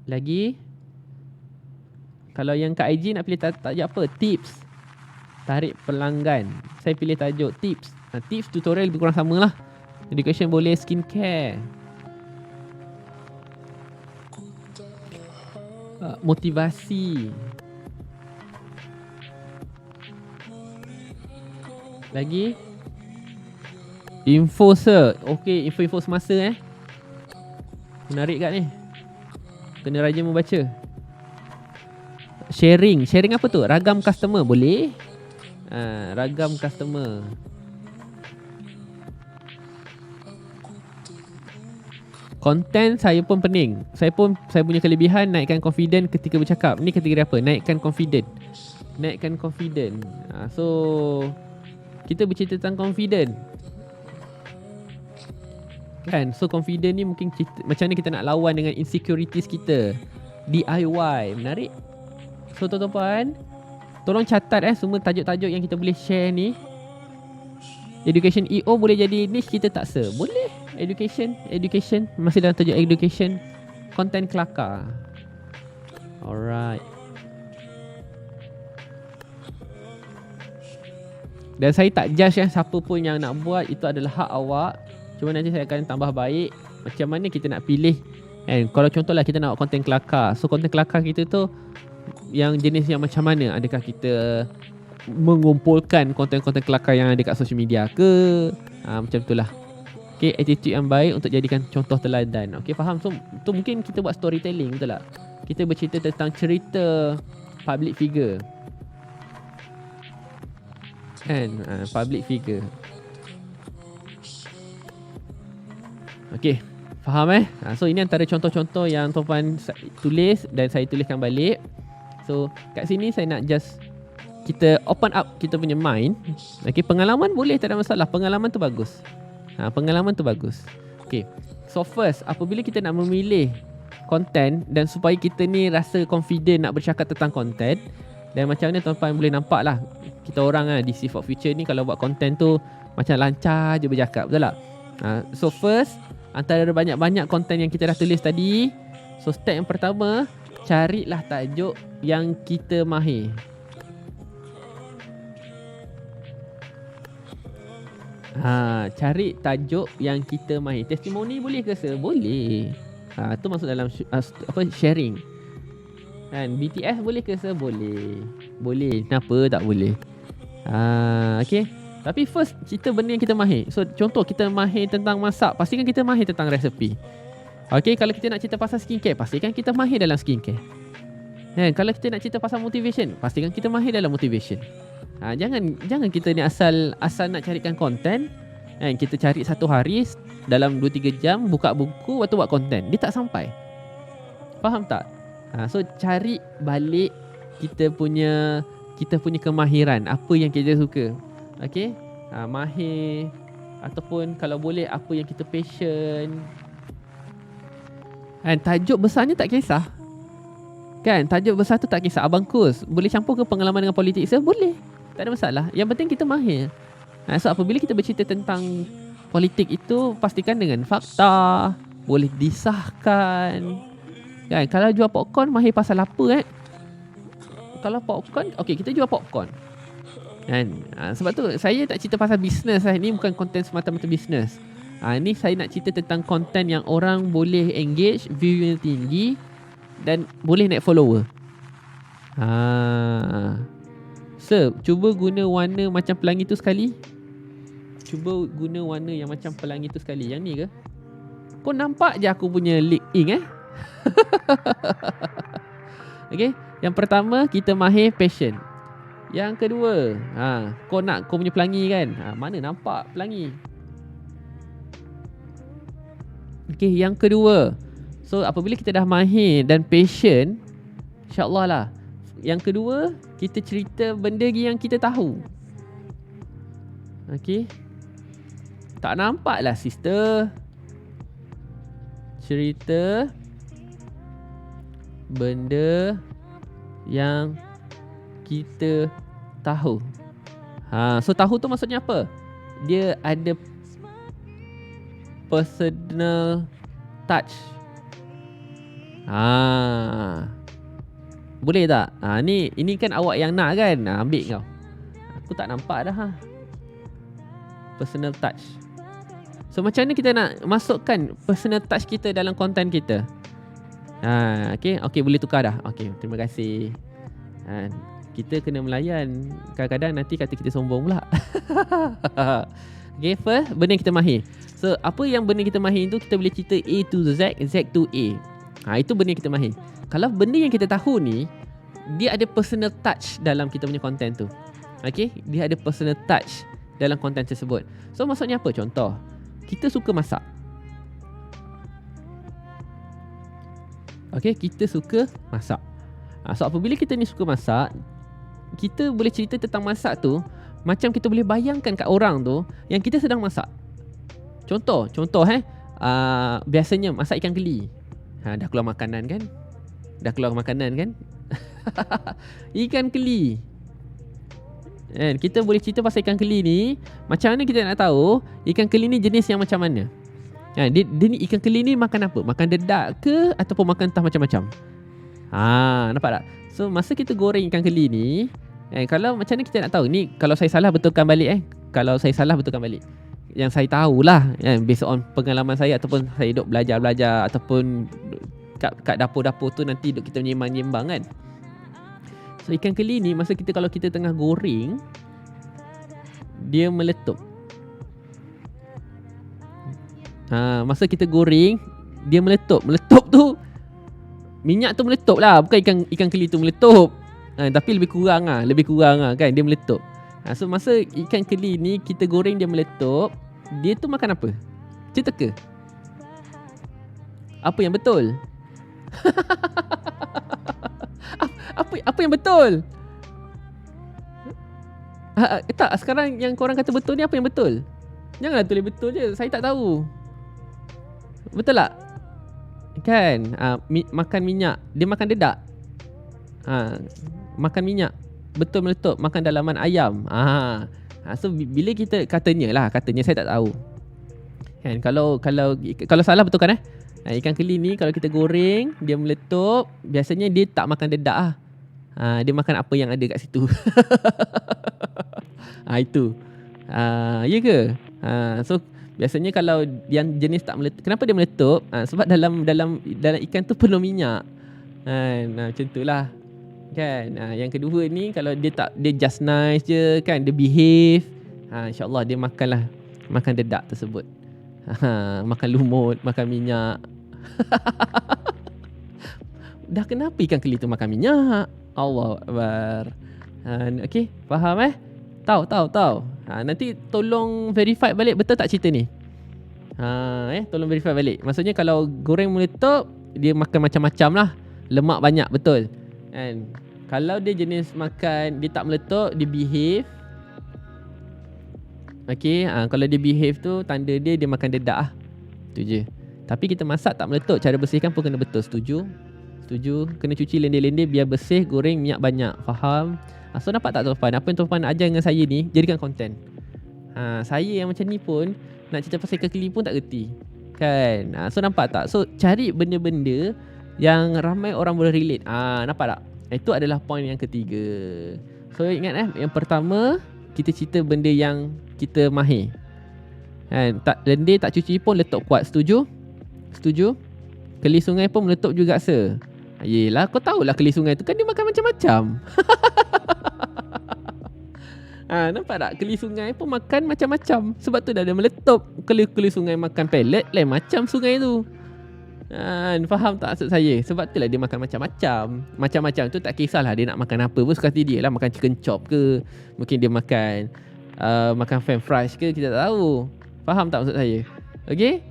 Lagi. Kalau yang kat IG nak pilih tajuk apa? Tips. Tarik pelanggan. Saya pilih tajuk tips. Tips tutorial lebih kurang sama lah. Education boleh, skincare, motivasi. Lagi info sir. Okay, info-info semasa menarik kat ni. Kena rajin membaca. Sharing apa tu? Ragam customer boleh. Ragam customer. Content saya pun pening. Saya punya kelebihan naikkan confident ketika bercakap. Ni kategori apa? Naikkan confident. So kita bercerita tentang confident kan. So confident ni mungkin cerita, macam mana kita nak lawan dengan insecurities kita. DIY. Menarik. So tuan-tuan, tolong catat semua tajuk-tajuk yang kita boleh share ni. Education EO boleh jadi niche kita tak boleh. Education masih dalam tajuk education. Content kelakar. Alright. Dan saya tak judge siapa pun yang nak buat. Itu adalah hak awak. Cuma nanti saya akan tambah baik macam mana kita nak pilih. Kalau contohlah kita nak buat content kelakar. So content kelakar kita tu yang jenis yang macam mana? Adakah kita mengumpulkan konten-konten kelakar yang ada kat social media ke? Macam itulah. Okay, attitude yang baik untuk jadikan contoh teladan. Okay, faham? So tu mungkin kita buat storytelling, betul tak? Kita bercerita tentang cerita public figure. Kan? Public figure. Okay, faham So ini antara contoh-contoh yang tuan-tuan tulis dan saya tuliskan balik. So kat sini saya nak just kita open up kita punya mind. Okay, pengalaman boleh, tak ada masalah. Pengalaman tu bagus. Okay, so first, apabila kita nak memilih content dan supaya kita ni rasa confident nak bercakap tentang content, dan macam mana tuan-tuan boleh nampak lah, kita orang di C for Future ni kalau buat content tu macam lancar je bercakap, betul tak? So first, antara banyak-banyak content yang kita dah tulis tadi, so step yang pertama, carilah tajuk yang kita mahir. Cari tajuk yang kita mahir. Testimoni boleh ke sir? Boleh. Tu masuk dalam sharing. Kan, BTS boleh ke sir? Boleh. Kenapa tak boleh? Okay. Tapi first, cerita benda yang kita mahir. So contoh, kita mahir tentang masak, pastikan kita mahir tentang resepi. Okay, kalau kita nak cerita pasal skincare, pastikan kita mahir dalam skincare. Kalau kita nak cerita pasal motivation, pastikan kita mahir dalam motivation. Jangan kita ni asal nak carikan konten. Kita cari satu hari dalam 2-3 jam, buka buku, lepas tu buat konten. Dia tak sampai. Faham tak? So cari balik kita punya kemahiran, apa yang kita suka. Okay, mahir, ataupun kalau boleh apa yang kita passion. Tajuk besarnya tak kisah. Kan, tajuk besar tu tak kisah. Abang Kus boleh campur ke pengalaman dengan politik? Boleh, tak ada masalah. Yang penting kita mahir. So apabila kita bercerita tentang politik itu, pastikan dengan fakta, boleh disahkan. Kan, kalau jual popcorn, mahir pasal apa Kalau popcorn, okay, kita jual popcorn. Kan, sebab tu saya tak cerita pasal bisnes. Ni bukan konten semata-mata bisnes. Ni saya nak cerita tentang konten yang orang boleh engage, view yang tinggi dan boleh naik follower. Sir, cuba guna warna macam pelangi tu sekali. Cuba guna warna yang macam pelangi tu sekali. Yang ni ke? Kau nampak je aku punya lip ink Okay, yang pertama kita mahir passion. Yang kedua, kau nak kau punya pelangi kan? Mana nampak pelangi? Okay, yang kedua, so apabila kita dah mahir dan passion, InsyaAllah lah. Yang kedua, kita cerita benda yang kita tahu. Okay, tak nampak lah sister. Cerita benda yang kita tahu. So tahu tu maksudnya apa? Dia ada personal touch. Boleh tak? Ini kan awak yang nak kan? Ambil kau. Aku tak nampak dah. Personal touch. So macam mana kita nak masukkan personal touch kita dalam konten kita? Okay, boleh tukar dah. Okay, terima kasih. Kita kena melayan. Kadang-kadang nanti kata kita sombong pula. Okay, first, benda yang kita mahir. So, apa yang benda kita mahir tu, kita boleh cerita A to Z, Z to A. Itu benda yang kita mahir. Kalau benda yang kita tahu ni, dia ada personal touch dalam kita punya konten tu. Okay, dia ada personal touch dalam konten tersebut. So, maksudnya apa? Contoh, kita suka masak. Okay, kita suka masak. So, apabila kita ni suka masak, kita boleh cerita tentang masak tu macam kita boleh bayangkan kat orang tu yang kita sedang masak. Contoh biasanya masak ikan keli. Dah keluar makanan kan? Ikan keli. Kita boleh cerita pasal ikan keli ni. Macam mana kita nak tahu ikan keli ni jenis yang macam mana? Dia ni ikan keli ni makan apa? Makan dedak ke ataupun makan entah macam-macam? Nampak tak? So masa kita goreng ikan keli ni, kalau macam mana kita nak tahu? Ni kalau saya salah betulkan balik. Kalau saya salah betulkan balik. Yang saya tahulah, based on pengalaman saya ataupun saya duduk belajar ataupun kat dapur-dapur tu nanti duduk kita menyembang kan. So ikan keli ni masa kalau kita tengah goreng, dia meletup. Masa kita goreng, dia meletup. Meletup tu, minyak tu meletup lah. Bukan ikan keli tu meletup. Tapi lebih kurang kan, dia meletup. So masa ikan keli ni kita goreng dia meletup, dia tu makan apa? Cetaka. Apa yang betul? Apa yang betul? Tak, sekarang yang korang kata betul ni apa yang betul? Janganlah tulis betul je, saya tak tahu. Betul tak? Kan, makan minyak, dia makan dedak. Makan minyak, betul meletup. Makan dalaman ayam. So bila kita katanya saya tak tahu. Kan, kalau salah betul kan ikan keli ni kalau kita goreng dia meletup, biasanya dia tak makan dedak dia makan apa yang ada kat situ. Itu. Ya ke? So biasanya kalau yang jenis tak meletup, kenapa dia meletup? Sebab dalam ikan tu penuh minyak. Macam itulah. Kan. Yang kedua ni kalau dia just nice je kan, dia behave, insya-Allah dia makan dedak tersebut. Makan lumut, makan minyak. Dah kenapa ikan keli tu makan minyak? Allahu Akbar. Okey, faham Tahu. Nanti tolong verify balik betul tak cerita ni? Tolong verify balik. Maksudnya kalau goreng meletup, dia makan macam-macam lah. Lemak banyak, betul. Kan? Kalau dia jenis makan, dia tak meletup, dia behave. Okay, kalau dia behave tu, tanda dia makan dedak Itu je. Tapi kita masak tak meletup, cara bersihkan pun kena betul. Setuju. Kena cuci lendir-lendir biar bersih, goreng minyak banyak. Faham? So nampak tak Tuan? Apa yang Tuan ajar dengan saya ni, jadikan konten. Saya yang macam ni pun, nak cerita pasal ikan keli pun tak reti. Kan? So nampak tak? So cari benda-benda yang ramai orang boleh relate. Nampak tak? Itu adalah poin yang ketiga. So ingat yang pertama, kita cerita benda yang kita mahir. Lendir tak cuci pun letup kuat. Setuju? Keli sungai pun meletup juga Yelah, kau tahulah keli sungai tu kan dia makan macam-macam. Nampak tak? Keli sungai pun makan macam-macam. Sebab tu dah ada meletup. Keli sungai makan pellet, lain macam sungai tu. Faham tak maksud saya? Sebab tu lah dia makan macam-macam. Macam-macam tu tak kisahlah dia nak makan apa pun, suka hati dia lah. Makan chicken chop ke, mungkin dia makan french fries ke, kita tak tahu. Faham tak maksud saya? Okay?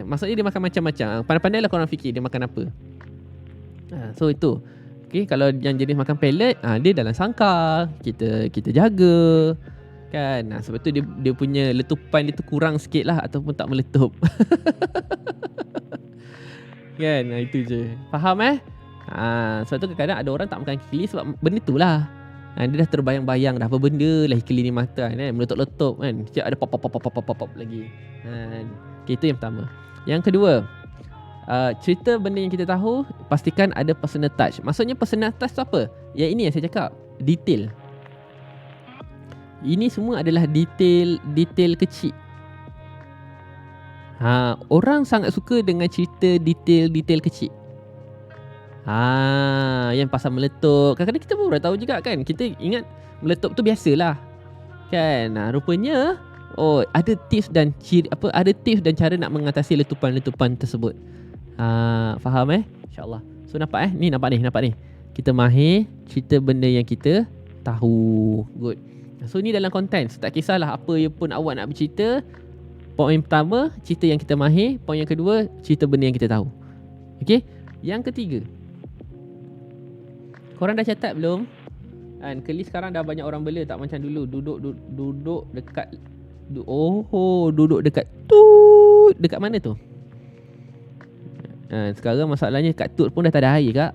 Maksudnya dia makan macam-macam. Pandai-pandai lah korang fikir dia makan apa. So itu. Okay, kalau yang jenis makan pellet, dia dalam sangkar, kita jaga. Kan? Sebab tu dia punya letupan dia tu kurang sikit lah, ataupun tak meletup. Kan? Itu je. Faham sebab tu kadang-kadang ada orang tak makan keli sebab benda tu lah. Dia dah terbayang-bayang dah apa benda lah keli ni makan meletup-letup kan. Setiap ada pop lagi. Okay, itu yang pertama. Yang kedua, cerita benda yang kita tahu, pastikan ada personal touch. Maksudnya personal touch tu apa? Yang ini yang saya cakap, detail. Ini semua adalah detail kecil. Orang sangat suka dengan cerita detail kecil. Yang pasal meletup. Kadang-kadang kita pun baru tahu juga kan. Kita ingat meletup tu biasalah. Kan? Rupanya ada tips dan cara nak mengatasi letupan-letupan tersebut. Faham InsyaAllah. So nampak nampak ni. Kita mahir cerita benda yang kita tahu. Good. So ni dalam konten. So, tak kisahlah apa pun awak nak bercerita. Poin pertama, cerita yang kita mahir. Poin yang kedua, cerita benda yang kita tahu. Okay. Yang ketiga, korang dah catat belum? Kan Keli sekarang dah banyak orang bela, tak macam dulu duduk dekat duduk dekat mana tu? Sekarang masalahnya kat tut pun dah tak ada air kak.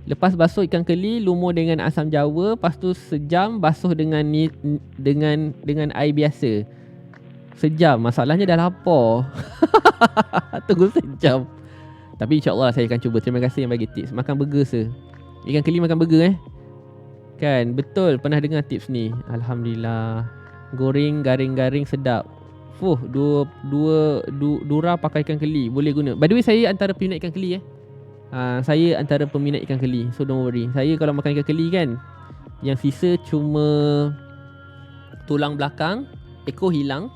Lepas basuh ikan keli, lumur dengan asam jawa, lepas tu sejam basuh dengan air biasa. Sejam, masalahnya dah lapar. Tunggu sejam. Tapi insyaAllah saya akan cuba. Terima kasih yang bagi tips. Makan burger ikan keli makan burger Kan, betul pernah dengar tips ni. Alhamdulillah. Goreng garing-garing sedap. Dura pakai ikan keli boleh guna. By the way, saya antara peminat ikan keli Saya antara peminat ikan keli. So don't worry. Saya kalau makan ikan keli kan, yang sisa cuma tulang belakang, ekor hilang,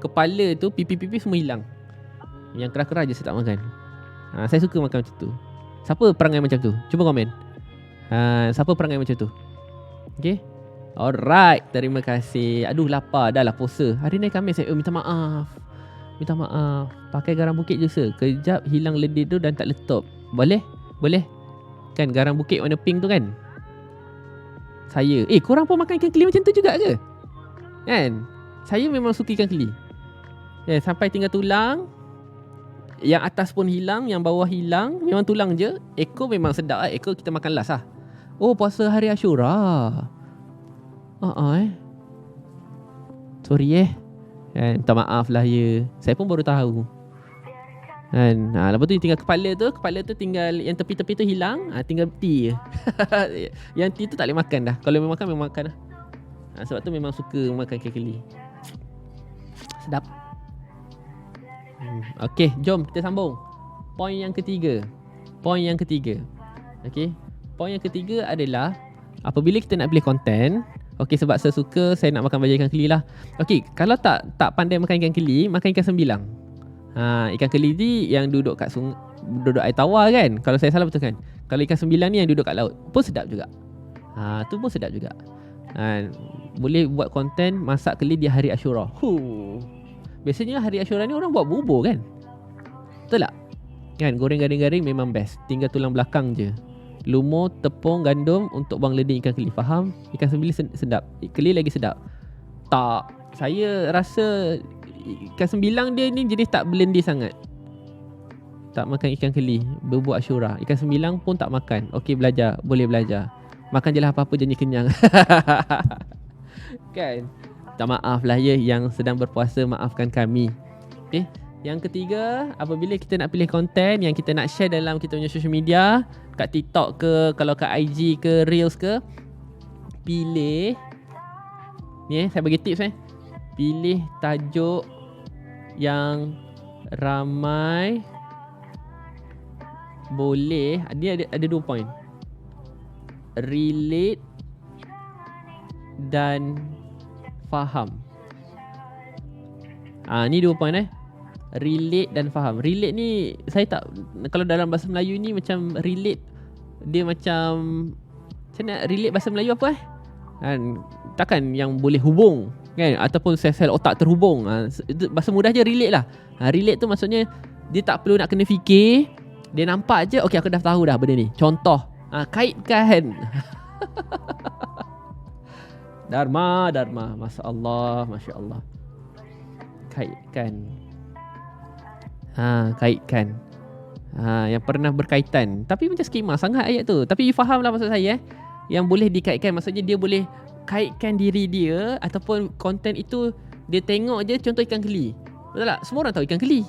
kepala tu, pipi-pipi semua hilang. Yang keras-keras je saya tak makan. Saya suka makan macam tu. Siapa perangai macam tu? Cuba komen. Siapa perangai macam tu? Okay. Alright. Terima kasih. Aduh lapar. Dah lah puasa. Hari ni Khamis minta maaf. Pakai garam bukit je kejap hilang ledil tu dan tak letup. Boleh? Kan garam bukit warna pink tu kan? Saya korang pun makan ikan keli macam tu juga ke? Kan? Saya memang suka ikan keli. Sampai tinggal tulang. Yang atas pun hilang, yang bawah hilang. Memang tulang je. Ekor memang sedap ekor kita makan last lah. Puasa hari Ashura. Sorry minta maaf lah ya. Saya pun baru tahu. Kan. Lepas tu tinggal kepala tu tinggal yang tepi-tepi tu hilang. Tinggal T je. Yang T tu tak boleh makan dah. Kalau memang makan dah. Sebab tu memang suka makan ikan keli. Sedap. Okay, jom kita sambung. Poin yang ketiga. Okay. Poin yang ketiga adalah apabila kita nak pilih konten. Okay, sebab saya suka, saya nak makan baju ikan keli lah. Okay, kalau tak pandai makan ikan keli, makan ikan sembilang. Ikan keli ni yang duduk kat duduk air tawar kan. Kalau saya salah betul kan. Kalau ikan sembilang ni yang duduk kat laut pun sedap juga. Tu pun sedap juga. Boleh buat konten masak keli di hari Ashura. Biasanya hari Ashura ni orang buat bubur kan. Betul tak? Kan, goreng garing-garing memang best. Tinggal tulang belakang je. Lumur, tepung, gandum untuk buang leding ikan keli. Faham? Ikan sembili sedap. Keli lagi sedap. Tak. Saya rasa ikan sembilang dia ni jenis tak blended sangat. Tak makan ikan keli berbuat Ashura. Ikan sembilang pun tak makan. Okey, belajar. Boleh belajar. Makan je lah apa-apa janji kenyang. Kan? Tak maaf lah ya yang sedang berpuasa, maafkan kami. Okay. Yang ketiga, apabila kita nak pilih konten yang kita nak share dalam kita punya social media, kat TikTok ke, kalau kat IG ke, Reels ke, pilih ni saya bagi tips pilih tajuk yang ramai boleh. Dia ada 2 poin. Relate dan faham. Ni 2 poin relate dan faham. Relate ni saya tak, kalau dalam bahasa Melayu ni macam relate, dia macam mana relate bahasa Melayu apa kan, takkan yang boleh hubung kan, ataupun sel-sel otak terhubung. Bahasa mudah je relate lah. Relate tu maksudnya dia tak perlu nak kena fikir, dia nampak je, okey aku dah tahu dah benda ni. Contoh, kaitkan. Dharma, Masya Allah. Kaitkan. Kaitkan. Yang pernah berkaitan. Tapi macam skema sangat ayat tu. Tapi you faham lah maksud saya yang boleh dikaitkan. Maksudnya dia boleh kaitkan diri dia ataupun konten itu dia tengok je. Contoh ikan keli. Betul tak? Semua orang tahu ikan keli.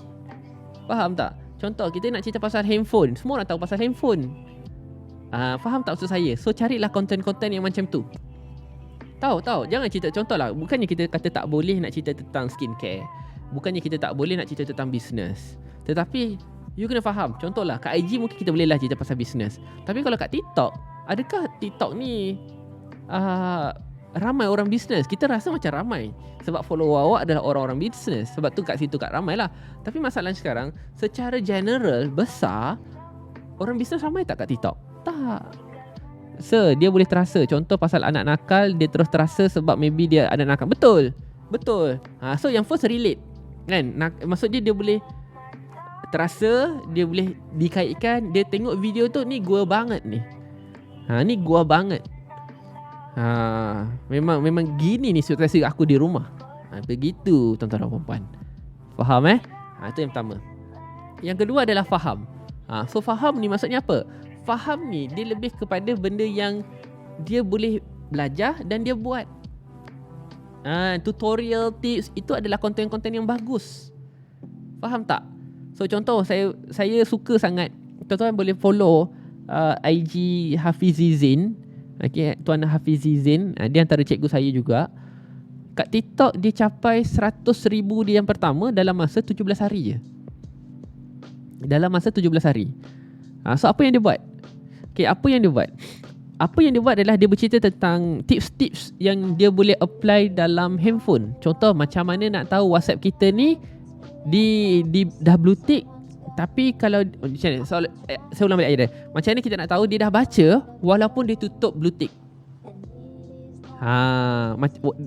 Faham tak? Contoh kita nak cerita pasal handphone. Semua orang tahu pasal handphone. Faham tak maksud saya? So carilah konten-konten yang macam tu. Tahu. Jangan cerita. Contohlah, bukannya kita kata tak boleh nak cerita tentang skincare. Bukannya kita tak boleh nak cerita tentang bisnes. Tetapi you kena faham. Contohlah, kat IG mungkin kita boleh lah cerita pasal bisnes. Tapi kalau kat TikTok, adakah TikTok ni ramai orang bisnes? Kita rasa macam ramai sebab follower awak adalah orang-orang bisnes. Sebab tu kat situ kat ramai lah. Tapi masalahnya sekarang, secara general, besar, orang bisnes ramai tak kat TikTok? Tak. So, dia boleh terasa. Contoh pasal anak nakal, dia terus terasa sebab maybe dia ada nakal. Betul. So yang first relate kan? Maksud dia boleh terasa, dia boleh dikaitkan. Dia tengok video tu, ni gua banget ni. Ni gua banget. Memang gini ni situasi aku di rumah. Begitu tuan-tuan dan puan-puan. Faham itu yang pertama. Yang kedua adalah faham. So faham ni maksudnya apa? Faham ni dia lebih kepada benda yang dia boleh belajar dan dia buat. Tutorial, tips, itu adalah konten-konten yang bagus. Faham tak? So contoh, saya suka sangat, tuan-tuan boleh follow IG Hafizi Zain. Okay, Tuan Hafizi Zain, dia antara cikgu saya juga. Kat TikTok dia capai 100,000 dia yang pertama dalam masa 17 hari je. Dalam masa 17 hari. So apa yang dia buat? Okay, apa yang dia buat? Apa yang dia buat adalah dia bercerita tentang tips-tips yang dia boleh apply dalam handphone. Contoh, macam mana nak tahu WhatsApp kita ni dah blue tick. Tapi kalau macam ni, saya ulang balik ayat dia. Macam mana kita nak tahu dia dah baca walaupun dia tutup blue tick?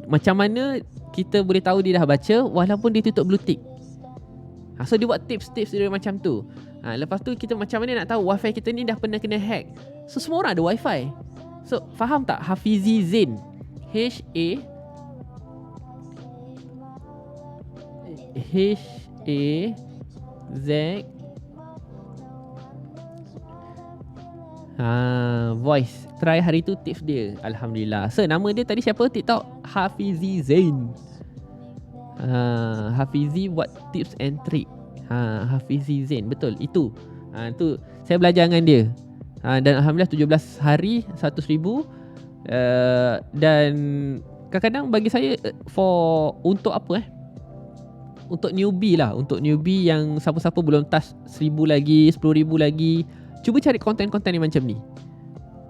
Macam mana kita boleh tahu dia dah baca walaupun dia tutup blue tick? So dia buat tips-tips dia macam tu. Lepas tu kita macam mana nak tahu wifi kita ni dah pernah kena hack. So semua orang ada wifi. So faham tak? Hafizi Zain, H-A-Z voice. Try hari tu tips dia. Alhamdulillah. So nama dia tadi siapa? TikTok Hafizi Zain. Hafizi buat tips and trick. Hafizi Zain. Betul, itu. Tu saya belajar dengan dia. Dan alhamdulillah 17 hari 100,000. Dan kadang-kadang bagi saya untuk apa untuk newbie lah. Untuk newbie yang siapa-siapa belum touch 1,000 lagi, 10,000 lagi, cuba cari konten-konten yang macam ni.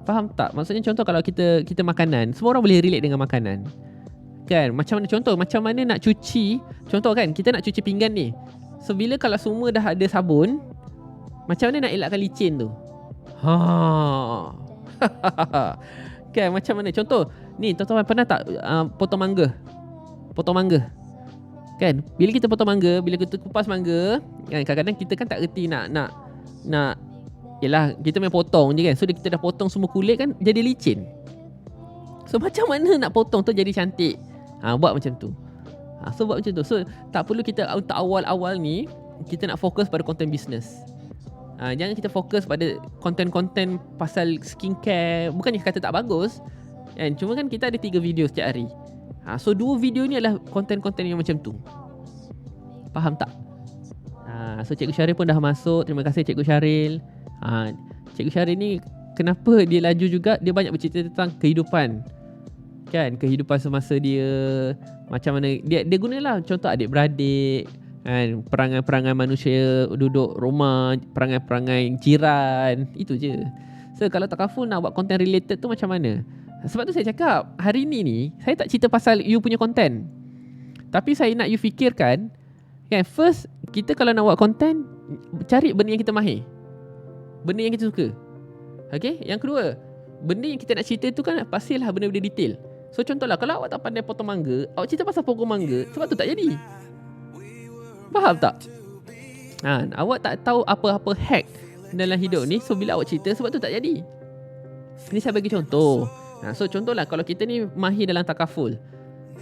Faham tak? Maksudnya contoh kalau kita makanan, semua orang boleh relate dengan makanan. Kan? Macam mana contoh, macam mana nak cuci. Contoh kan, kita nak cuci pinggan ni. So bila kalau semua dah ada sabun, macam mana nak elakkan licin tu? Kan, macam mana? Contoh, ni tuan-tuan pernah tak potong mangga? Potong mangga. Kan? Bila kita potong mangga, bila kita kupas mangga, kan, kadang-kadang kita kan tak reti nak yelah, kita main potong je kan. So kita dah potong semua kulit kan, jadi licin. So macam mana nak potong tu jadi cantik? Buat macam tu. So buat macam tu. So tak perlu kita untuk awal-awal ni kita nak fokus pada konten bisnes. Jangan kita fokus pada konten-konten pasal skincare. Bukannya kata tak bagus kan? Cuma kan kita ada 3 video setiap hari. So 2 video ni adalah konten-konten yang macam tu. Faham tak? So Cikgu Syaril pun dah masuk. Terima kasih Cikgu Syaril. Cikgu Syaril ni kenapa dia laju juga? Dia banyak bercerita tentang kehidupan. Kan, kehidupan semasa dia, macam mana dia gunalah contoh adik-beradik kan, perangai-perangai manusia duduk rumah, perangai-perangai jiran, itu je. So kalau Takaful nak buat content related tu macam mana? Sebab tu saya cakap hari ni saya tak cerita pasal you punya content, tapi saya nak you fikirkan kan, first kita kalau nak buat content, cari benda yang kita mahir, benda yang kita suka. Okay, yang kedua, benda yang kita nak cerita tu kan pastilah benda-benda detail. So contohlah, kalau awak tak pandai potong mangga, awak cerita pasal pokok mangga, sebab tu tak jadi. Faham tak? Awak tak tahu apa-apa hack dalam hidup ni, so bila awak cerita, sebab tu tak jadi. Ni saya bagi contoh. So contohlah, kalau kita ni mahir dalam takaful,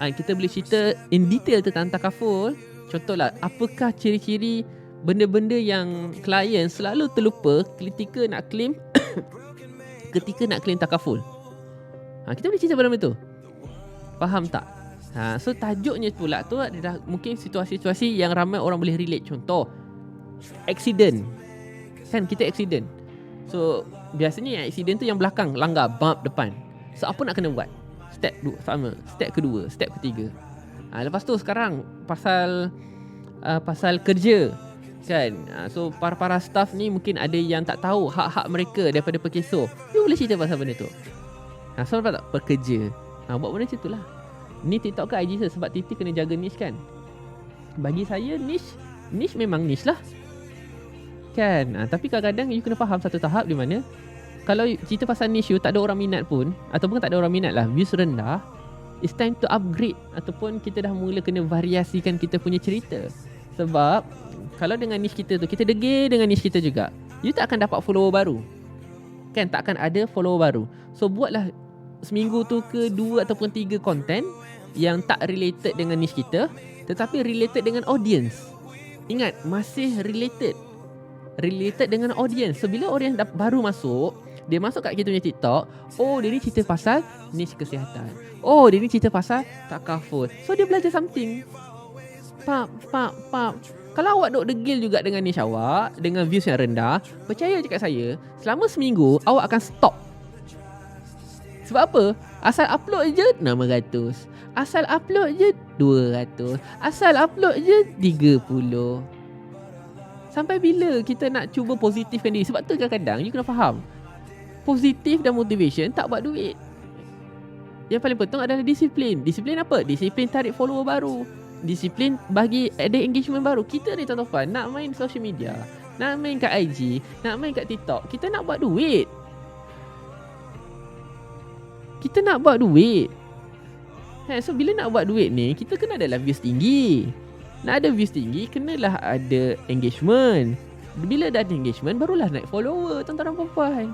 kita boleh cerita in detail tentang takaful. Contohlah, apakah ciri-ciri benda-benda yang klien selalu terlupa ketika nak claim takaful. Kita boleh cerita benda tu. Faham tak? So tajuknya pula tu adalah mungkin situasi-situasi yang ramai orang boleh relate. Contoh, accident. Kan kita accident. So biasanya accident tu yang belakang langgar, bump depan. So apa nak kena buat? step kedua, step ketiga. Lepas tu sekarang pasal kerja kan. So para staff ni mungkin ada yang tak tahu hak-hak mereka daripada Perkeso. You boleh cerita pasal benda tu. So nampak tak? Pekerja. Buat benda macam tu lah. Ni TikTok ke IG sebab Titi kena jaga niche kan. Bagi saya niche memang niche lah kan. Tapi kadang-kadang you kena faham satu tahap di mana kalau cerita pasal niche you tak ada orang minat pun, ataupun tak ada orang minat lah, views rendah, it's time to upgrade. Ataupun kita dah mula kena variasikan kita punya cerita. Sebab kalau dengan niche kita tu, kita degil dengan niche kita juga, you tak akan dapat follower baru kan. Tak akan ada follower baru. So buatlah seminggu tu ke 2 ataupun 3 konten yang tak related dengan niche kita, tetapi related dengan audience. Ingat, masih related dengan audience. So bila orang baru masuk, dia masuk kat kita punya TikTok, oh dia ni cerita pasal niche kesihatan, oh dia ni cerita pasal takaful, so dia belajar something. Faham. Kalau awak duk degil juga dengan niche awak, dengan views yang rendah, percaya je kat saya, selama seminggu awak akan stop. Sebab apa? Asal upload je 600, asal upload je 200, asal upload je 30. Sampai bila kita nak cuba positifkan diri? Sebab tu kadang-kadang you kena faham, positif dan motivation tak buat duit. Yang paling penting adalah disiplin. Disiplin apa? Disiplin tarik follower baru, disiplin bagi ada engagement baru. Kita ni tuan-tuan nak main social media, nak main kat IG, nak main kat TikTok, kita nak buat duit. So bila nak buat duit ni, kita kena ada views tinggi. Nak ada views tinggi, kenalah ada engagement. Bila dah ada engagement, barulah naik follower, tuan-tuan dan puan-puan.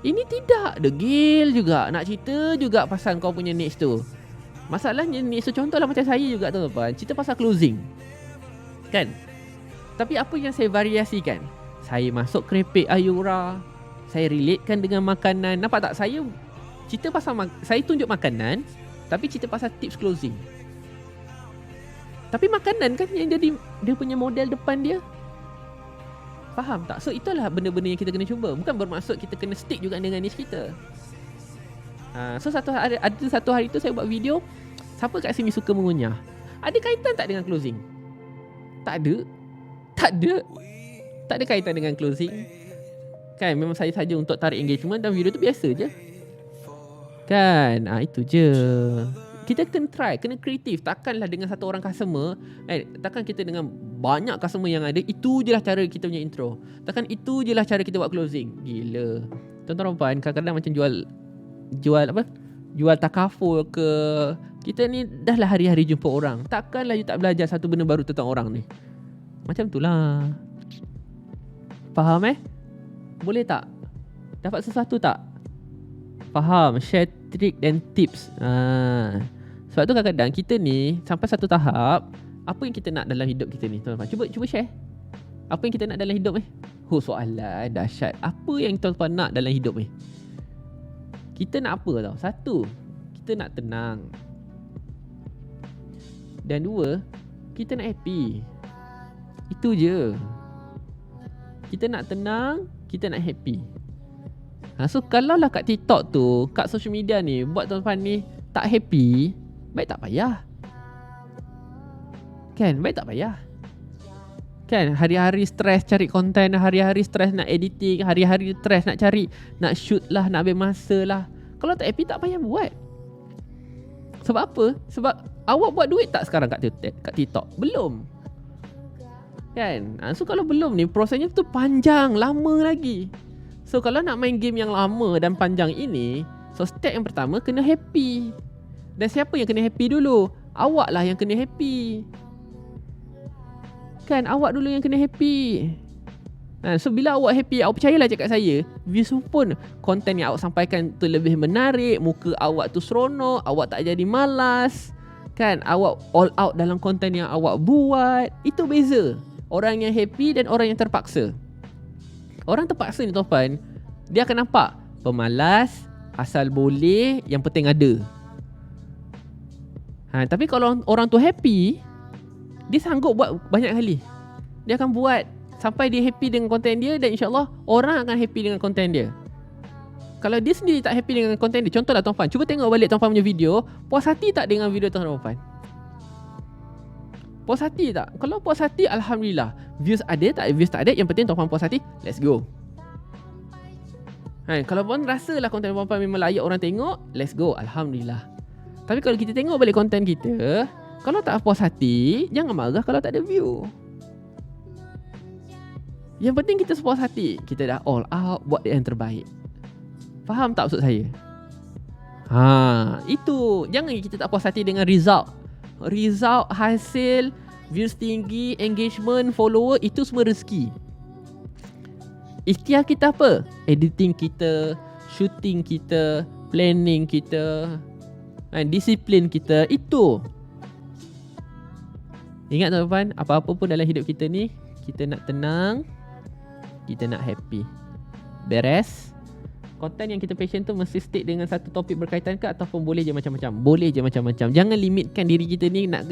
Ini tidak degil juga, nak cerita juga pasal kau punya niche tu. Masalahnya niche tu, contohlah macam saya juga tuan-tuan, cerita pasal closing kan. Tapi apa yang saya variasikan, saya masuk keripik Ayura, saya relatekan dengan makanan. Nampak tak? Saya cerita pasal saya tunjuk makanan, tapi cerita pasal tips closing. Tapi makanan kan yang jadi dia punya model depan dia. Faham tak? So itulah benda-benda yang kita kena cuba. Bukan bermaksud kita kena stick juga dengan niche kita. So satu hari tu saya buat video, siapa kat sini suka mengunyah? Ada kaitan tak dengan closing? Tak ada kaitan dengan closing kan. Memang saya saja untuk tarik engagement, dan video tu biasa je kan. Itu je. Kita kena try, kena kreatif. Takkanlah dengan satu orang customer, takkan kita dengan banyak customer yang ada, itu je lah cara kita punya intro. Takkan itu je lah cara kita buat closing. Gila. Tuan-tuan puan, kadang-kadang macam jual takaful ke. Kita ni dah lah hari-hari jumpa orang. Takkanlah you tak belajar satu benda baru tentang orang ni. Macam tu lah. Faham Boleh tak? Dapat sesuatu tak? Faham? Share trik dan tips. Sebab tu kadang-kadang kita ni sampai satu tahap, apa yang kita nak dalam hidup kita ni, tuan-tuan? Cuba share. Apa yang kita nak dalam hidup soalan dahsyat. Apa yang tuan-tuan nak dalam hidup Kita nak apa tau? 1, kita nak tenang. Dan 2, kita nak happy. Itu je. Kita nak tenang, kita nak happy. So kalau lah kat TikTok tu, kat social media ni, buat tuan-tuan ni tak happy, baik tak payah kan. Hari-hari stres cari konten, hari-hari stres nak editing, hari-hari stres nak shoot lah, nak ambil masa lah. Kalau tak happy, tak payah buat. Sebab apa? Sebab awak buat duit tak sekarang kat TikTok? Belum kan. So kalau belum ni, prosesnya tu panjang, lama lagi. So kalau nak main game yang lama dan panjang ini, so step yang pertama kena happy. Dan siapa yang kena happy dulu? Awak lah yang kena happy kan. Awak dulu yang kena happy. So bila awak happy, awak percayalah cakap saya, views pun, konten yang awak sampaikan tu lebih menarik, muka awak tu seronok, awak tak jadi malas kan. Awak all out dalam konten yang awak buat. Itu beza orang yang happy dan orang yang terpaksa. Orang terpaksa ni tuan-tuan, dia akan nampak pemalas, asal boleh, yang penting ada. Tapi kalau orang tu happy, dia sanggup buat banyak kali. Dia akan buat sampai dia happy dengan konten dia, dan insyaAllah orang akan happy dengan konten dia. Kalau dia sendiri tak happy dengan konten dia, contohlah tuan-puan, cuba tengok balik tuan-puan punya video, puas hati tak dengan video tuan-puan? Puas hati tak? Kalau puas hati, alhamdulillah. Views ada tak? Views tak ada, yang penting tuan-puan puas hati, let's go. Kalau puan rasalah konten tuan-puan memang layak orang tengok, let's go, alhamdulillah. Tapi kalau kita tengok balik konten kita, kalau tak puas hati, jangan marah kalau tak ada view. Yang penting kita sepuas hati, kita dah all out buat yang terbaik. Faham tak maksud saya? Itu. Jangan kita tak puas hati dengan result. Result, hasil, views tinggi, engagement, follower, itu semua rezeki. Ikhtiar kita apa? Editing kita, shooting kita, planning kita, disiplin kita, itu. Ingat tuan-tuan, apa-apa pun dalam hidup kita ni, kita nak tenang, kita nak happy. Beres? Konten yang kita passion tu mesti stick dengan satu topik berkaitan ke, ataupun boleh je macam-macam? Boleh je macam-macam. Jangan limitkan diri kita ni nak,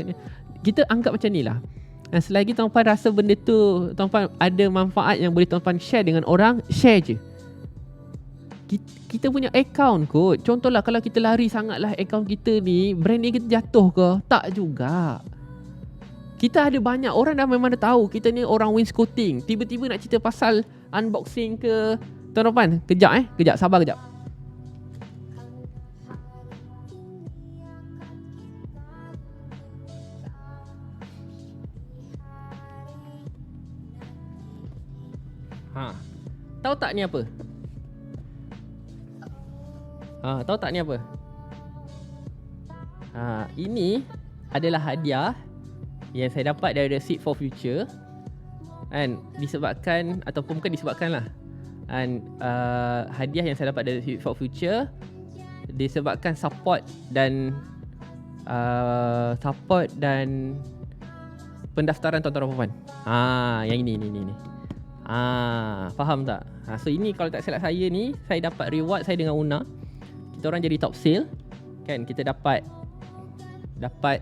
kita anggap macam ni lah. Selagi tuan-puan rasa benda tu, tuan-puan ada manfaat yang boleh tuan-puan share dengan orang, share je. Kita punya account kot. Contohlah kalau kita lari sangatlah account kita ni, branding kita jatuh ke? Tak juga. Kita ada banyak orang dah memang dah tahu kita ni orang wainscoting. Tiba-tiba nak cerita pasal unboxing ke, tuan-tuan, kejap, sabar kejap. Tahu tak ni apa? Tahu tak ni apa? Ini adalah hadiah yang saya dapat dari Seed for Future. Disebabkan, ataupun bukan disebabkan lah, hadiah yang saya dapat dari Seed for Future disebabkan support dan pendaftaran tuan-tuan dan puan. Yang ini. Faham tak? So ini kalau tak silap saya ni, saya dapat reward saya dengan Una. Kita orang jadi top sale, kan? Kita dapat iPad.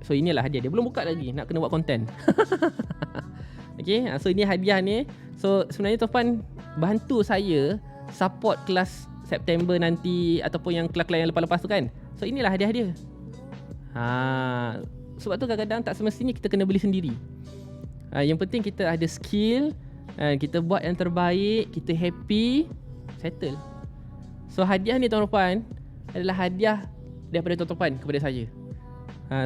So inilah hadiah dia. Belum buka lagi, nak kena buat konten. Okay, so ini hadiah ni. So sebenarnya tuan-puan bantu saya support kelas September nanti, ataupun yang kelas-kelas yang lepas-lepas tu kan. So inilah hadiah dia. Sebab tu kadang-kadang tak semestinya kita kena beli sendiri. Yang penting kita ada skill, kita buat yang terbaik, kita happy, settle. So hadiah ni tuan-tuan adalah hadiah daripada tuan-tuan kepada saya.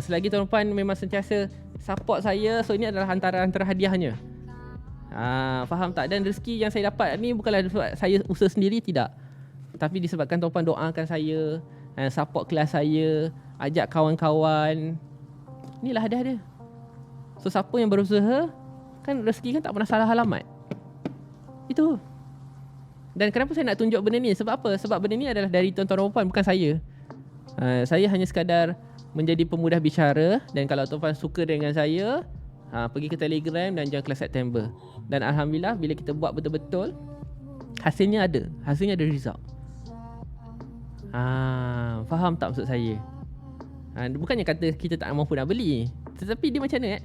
Selagi tuan-tuan memang sentiasa support saya, so ini adalah antara hadiahnya. Faham tak? Dan rezeki yang saya dapat ni bukanlah sebab saya usaha sendiri, tidak. Tapi disebabkan tuan-tuan doakan saya, support kelas saya, ajak kawan-kawan. Inilah hadiah dia. So siapa yang berusaha, kan rezeki kan tak pernah salah alamat. Itu. Dan kenapa saya nak tunjuk benda ni? Sebab apa? Sebab benda ni adalah dari tuan-tuan dan puan, bukan saya. Saya hanya sekadar menjadi pemudah bicara. Dan kalau tuan-tuan suka dengan saya, pergi ke Telegram dan join kelas September. Dan alhamdulillah bila kita buat betul-betul, hasilnya ada result. Faham tak maksud saya? Bukannya kata kita tak mampu nak beli, tetapi dia macam mana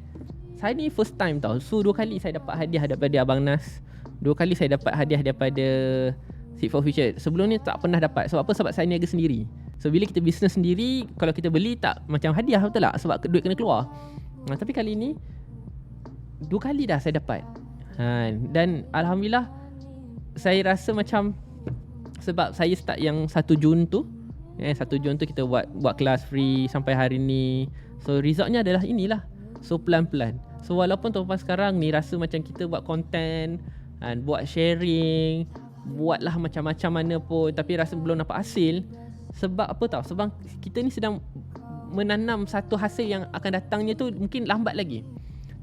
saya ni first time tau. So 2 kali saya dapat hadiah daripada Abang Nas, 2 kali saya dapat hadiah daripada Seed for Future. Sebelum ni tak pernah dapat. Sebab apa? Sebab saya niaga sendiri. So bila kita bisnes sendiri, kalau kita beli tak macam hadiah, betul tak? Sebab duit kena keluar. Tapi kali ni 2 kali dah saya dapat. Dan alhamdulillah, saya rasa macam, sebab saya start yang 1 Jun tu, 1 Jun tu kita buat kelas free sampai hari ni. So resultnya adalah inilah. So pelan-pelan. So walaupun tuan-tuan sekarang ni rasa macam kita buat konten, buat sharing, buatlah macam-macam mana pun, tapi rasa belum nampak hasil. Sebab apa tau? Sebab kita ni sedang menanam satu hasil yang akan datangnya tu mungkin lambat lagi.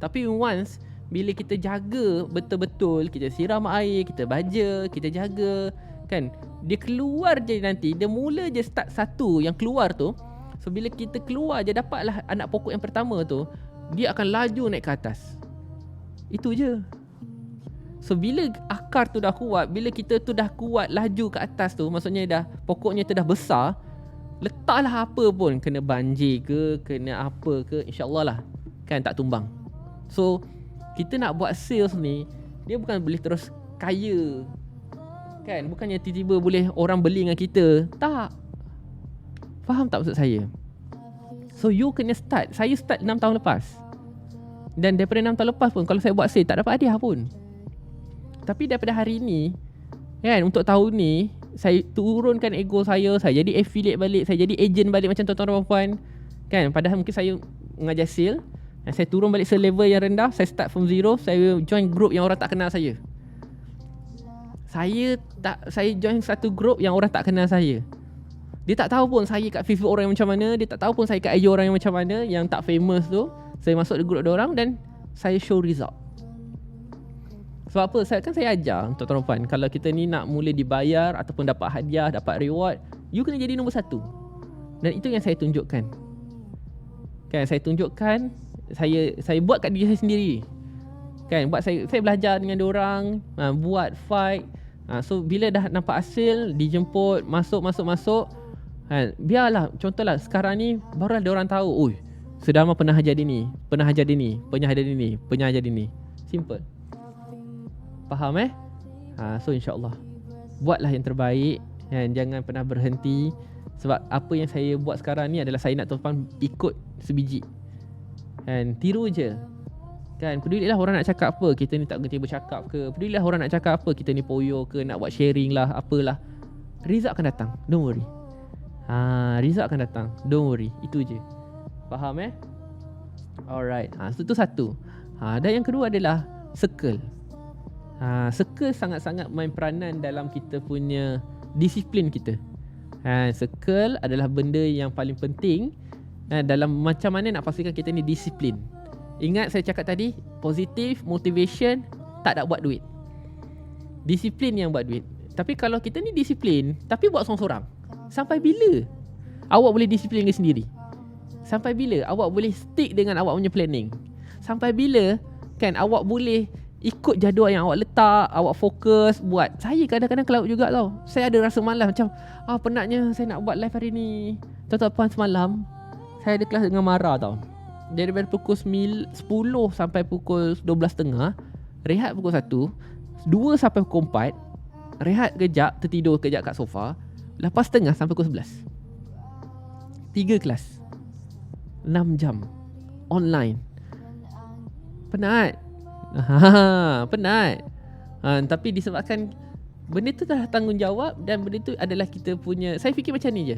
Tapi once bila kita jaga betul-betul, kita siram air, kita baja, kita jaga, kan, dia keluar je nanti. Dia mula je start satu yang keluar tu. So bila kita keluar je, dapatlah anak pokok yang pertama tu, dia akan laju naik ke atas. Itu je. So bila akar tu dah kuat, bila kita tu dah kuat laju ke atas tu, maksudnya dah pokoknya tu dah besar, letaklah apa pun, kena banjir ke, kena apa ke, insya-Allah lah kan tak tumbang. So kita nak buat sales ni, dia bukan boleh terus kaya. Kan? Bukannya tiba-tiba boleh orang beli dengan kita. Tak. Faham tak maksud saya? So you kena start. Saya start 6 tahun lepas. Dan daripada 6 tahun lepas pun, kalau saya buat sale tak dapat hadiah pun. Tapi daripada hari ni, kan, untuk tahun ni saya turunkan ego saya jadi affiliate balik, saya jadi agent balik macam tuan-tuan dan puan-puan. Kan? Padahal mungkin saya mengajar sale, dan saya turun balik selevel yang rendah. Saya start from zero. Saya join group yang orang tak kenal saya. Saya join satu group yang orang tak kenal saya. Dia tak tahu pun saya kat Facebook orang yang macam mana. Dia tak tahu pun saya kat IG orang yang macam mana, yang tak famous tu. Saya masuk di group dia orang dan saya show result. Sebab apa? Saya ajar tuan-tuan puan, kalau kita ni nak mula dibayar ataupun dapat hadiah, dapat reward, you kena jadi nombor 1. Dan itu yang saya tunjukkan. Kan, saya tunjukkan, saya buat kat diri saya sendiri. Kan, buat saya belajar dengan dia orang, buat fight. So bila dah nampak hasil, dijemput, masuk. Biarlah, contohlah sekarang ni barulah dia orang tahu, oi, Sudama pernah ajar dia ni, penyajar ini. Simple. Faham So insyaAllah buatlah yang terbaik, dan jangan pernah berhenti. Sebab apa yang saya buat sekarang ni adalah saya nak tuan-tuan ikut sebiji. Kan, tiru je. Kan, pedulilah orang nak cakap apa, kita ni tak berhenti bercakap ke. Pedulilah orang nak cakap apa, kita ni poyo ke, nak buat sharing lah, apalah. Result akan datang, don't worry. Result akan datang, don't worry. Itu je. Faham Alright. So itu satu. Dan yang kedua adalah circle. Circle sangat-sangat main peranan dalam kita punya disiplin kita. Circle adalah benda yang paling penting dalam macam mana nak pastikan kita ni disiplin. Ingat saya cakap tadi, positif, motivation, tak nak buat duit. Disiplin yang buat duit. Tapi kalau kita ni disiplin tapi buat sorang-sorang, sampai bila awak boleh disiplin diri sendiri? Sampai bila awak boleh stick dengan awak punya planning? Sampai bila kan awak boleh ikut jadual yang awak letak, awak fokus buat? Saya kadang-kadang kelaut juga tau. Saya ada rasa malas macam penatnya saya nak buat live hari ni. Tuan-tuan semalam saya ada kelas dengan Mara tau. Daripada pukul 10 sampai pukul 12.30, rehat pukul 1, 2 sampai pukul 4, rehat kejap, tertidur kejap kat sofa, lepas setengah sampai pukul 11. 3 kelas, 6 jam online. Penat. Penat. Tapi disebabkan benda tu dah tanggungjawab, dan benda tu adalah kita punya. Saya fikir macam ni je.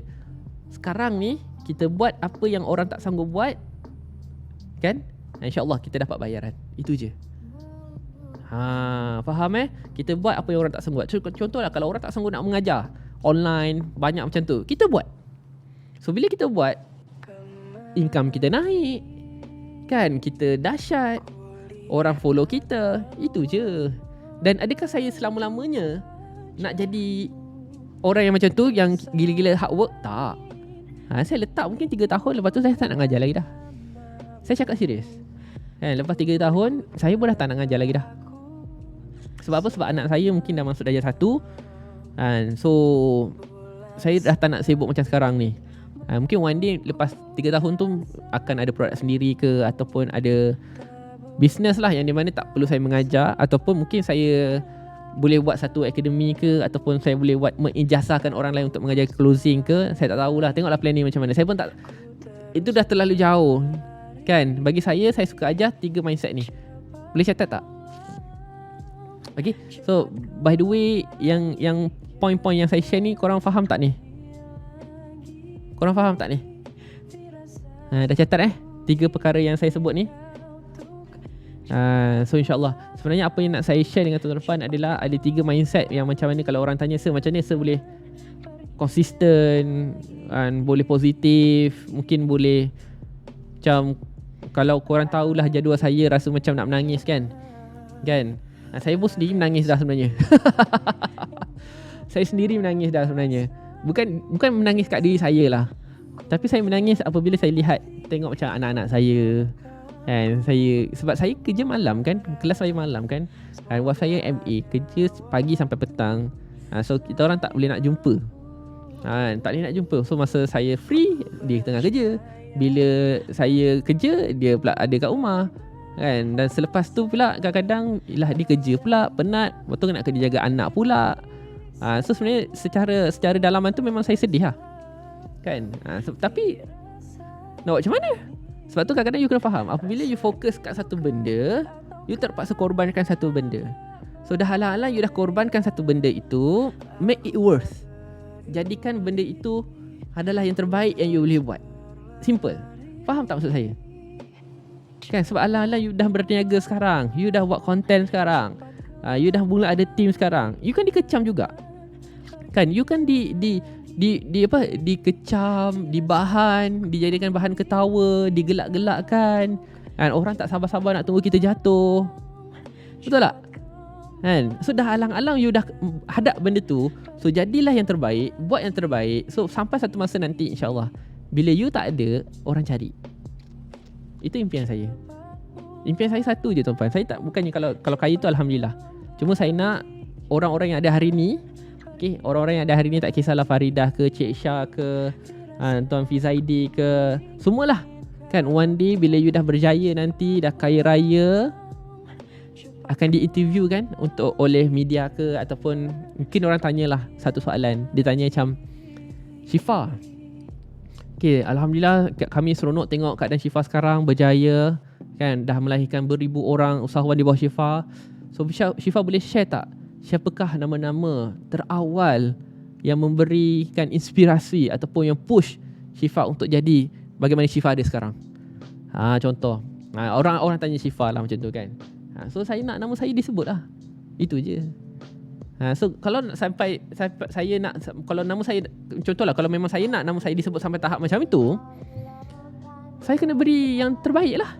Sekarang ni kita buat apa yang orang tak sanggup buat, kan? InsyaAllah kita dapat bayaran. Itu je. Faham Kita buat apa yang orang tak sanggup buat. Contohlah kalau orang tak sanggup nak mengajar online, banyak macam tu, kita buat. So bila kita buat, income kita naik, kan? Kita dahsyat, orang follow kita. Itu je. Dan adakah saya selama-lamanya nak jadi orang yang macam tu, yang gila-gila hard work? Tak. Saya letak mungkin 3 tahun, lepas tu saya tak nak ngajar lagi dah. Saya cakap serius. Lepas 3 tahun saya pun dah tak nak ngajar lagi dah. Sebab apa? Sebab anak saya mungkin dah masuk darjah 1. So saya dah tak nak sibuk macam sekarang ni. Mungkin one day lepas 3 tahun tu akan ada produk sendiri ke, ataupun ada business lah yang di mana tak perlu saya mengajar, ataupun mungkin saya boleh buat satu akademi ke, ataupun saya boleh buat mengijazahkan orang lain untuk mengajar closing ke. Saya tak tahulah, tengoklah planning macam mana. Saya pun tak, itu dah terlalu jauh kan. Bagi saya suka ajar 3 mindset ni. Boleh catat tak? Okay. So by the way, yang point-point yang saya share ni, korang faham tak ni? Korang faham tak ni? Dah catat 3 perkara yang saya sebut ni. So insyaAllah, sebenarnya apa yang nak saya share dengan tuan-tuan adalah ada 3 mindset yang macam mana kalau orang tanya macam ni, boleh konsisten, boleh positif, mungkin boleh macam, kalau korang tahulah jadual saya, rasa macam nak menangis kan. Saya pun sendiri menangis dah sebenarnya. Saya sendiri menangis dah sebenarnya. Bukan menangis kat diri saya lah, tapi saya menangis apabila saya lihat, tengok macam anak-anak saya. Sebab saya kerja malam kan, kelas saya malam kan. Wife saya MA, kerja pagi sampai petang. So kita orang tak boleh nak jumpa. Tak boleh nak jumpa. So masa saya free, dia tengah kerja. Bila saya kerja, dia pula ada kat rumah. Kan. Dan selepas tu pula kadang-kadang ialah dia kerja pula, penat, betul nak kena jaga anak pula. So sebenarnya secara dalaman tu memang saya sedih lah. Kan. Tapi nak buat macam mana? Sebab tu kadang-kadang you kena faham, apabila you fokus kat satu benda, you terpaksa korbankan satu benda. So dah halang-halang you dah korbankan satu benda itu, make it worth. Jadikan benda itu adalah yang terbaik yang you boleh buat. Simple. Faham tak maksud saya? Kan, sebab alang-alang you dah berniaga sekarang, you dah buat content sekarang, you dah mula ada team sekarang, you kan dikecam juga. Kan, you kan dikecam, dibahan, dijadikan bahan ketawa, digelak-gelakkan. Kan, orang tak sabar-sabar nak tunggu kita jatuh. Betul tak? Kan, so dah alang-alang you dah hadap benda tu, so jadilah yang terbaik, buat yang terbaik. So sampai satu masa nanti insya-Allah, bila you tak ada, orang cari. Itu impian saya. Impian saya satu je tuan-tuan. Saya tak, bukannya kalau kaya tu alhamdulillah. Cuma saya nak orang-orang yang ada hari ni, okey, orang-orang yang ada hari ni, tak kisahlah Faridah ke, Cik Syah ke, Tuan Fizaidi ke, semualah. Kan, one day bila you dah berjaya nanti, dah kaya raya, akan di-interview kan oleh media ke, ataupun mungkin orang tanyalah satu soalan. Dia tanya macam, Syifa, okay, alhamdulillah kami seronok tengok keadaan Syifa sekarang berjaya, kan, dah melahirkan beribu orang usahawan di bawah Syifa. So Syifa boleh share tak siapakah nama-nama terawal yang memberikan inspirasi ataupun yang push Syifa untuk jadi bagaimana Syifa ada sekarang? Contoh, orang tanya Syifa lah macam tu kan. So saya nak nama saya disebut lah. Itu je. So kalau sampai saya nak, kalau nama saya, contohlah kalau memang saya nak nama saya disebut sampai tahap macam itu, saya kena beri yang terbaik lah.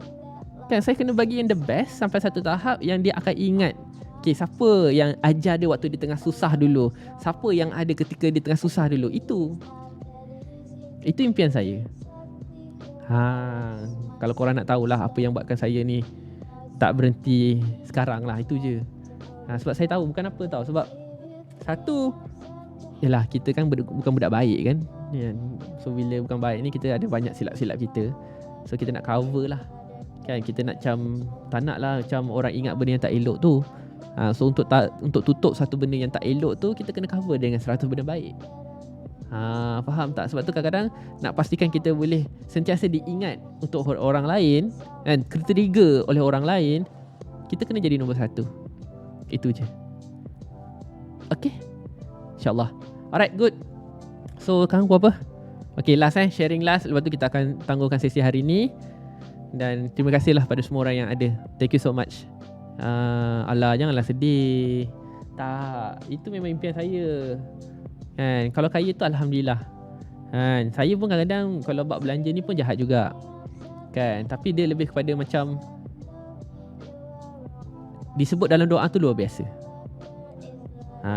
Kan, saya kena bagi yang the best sampai satu tahap yang dia akan ingat, okay, siapa yang ajar dia waktu dia tengah susah dulu, siapa yang ada ketika dia tengah susah dulu. Itu impian saya. Kalau korang nak tahulah apa yang buatkan saya ni tak berhenti sekarang lah, itu je. Sebab saya tahu bukan apa tau. Sebab satu, yalah, kita kan bukan budak baik kan. So bila bukan baik ni, kita ada banyak silap-silap kita. So kita nak cover lah kan. Kita nak macam, tak nak lah macam orang ingat benda yang tak elok tu. So untuk tutup satu benda yang tak elok tu, kita kena cover dengan 100 benda baik. Faham tak? Sebab tu kadang-kadang nak pastikan kita boleh sentiasa diingat untuk orang lain dan tertrigger oleh orang lain, kita kena jadi nombor 1. Itu je. Okay, InsyaAllah. Alright, good. So sekarang buat apa? Okay, last sharing last. Lepas tu kita akan tangguhkan sesi hari ni. Dan terima kasihlah pada semua orang yang ada. Thank you so much. Alah, janganlah sedih. Tak, itu memang impian saya kan. Kalau kaya tu alhamdulillah kan. Saya pun kadang-kadang kalau buat belanja ni pun jahat juga kan. Tapi dia lebih kepada macam disebut dalam doa tu luar biasa.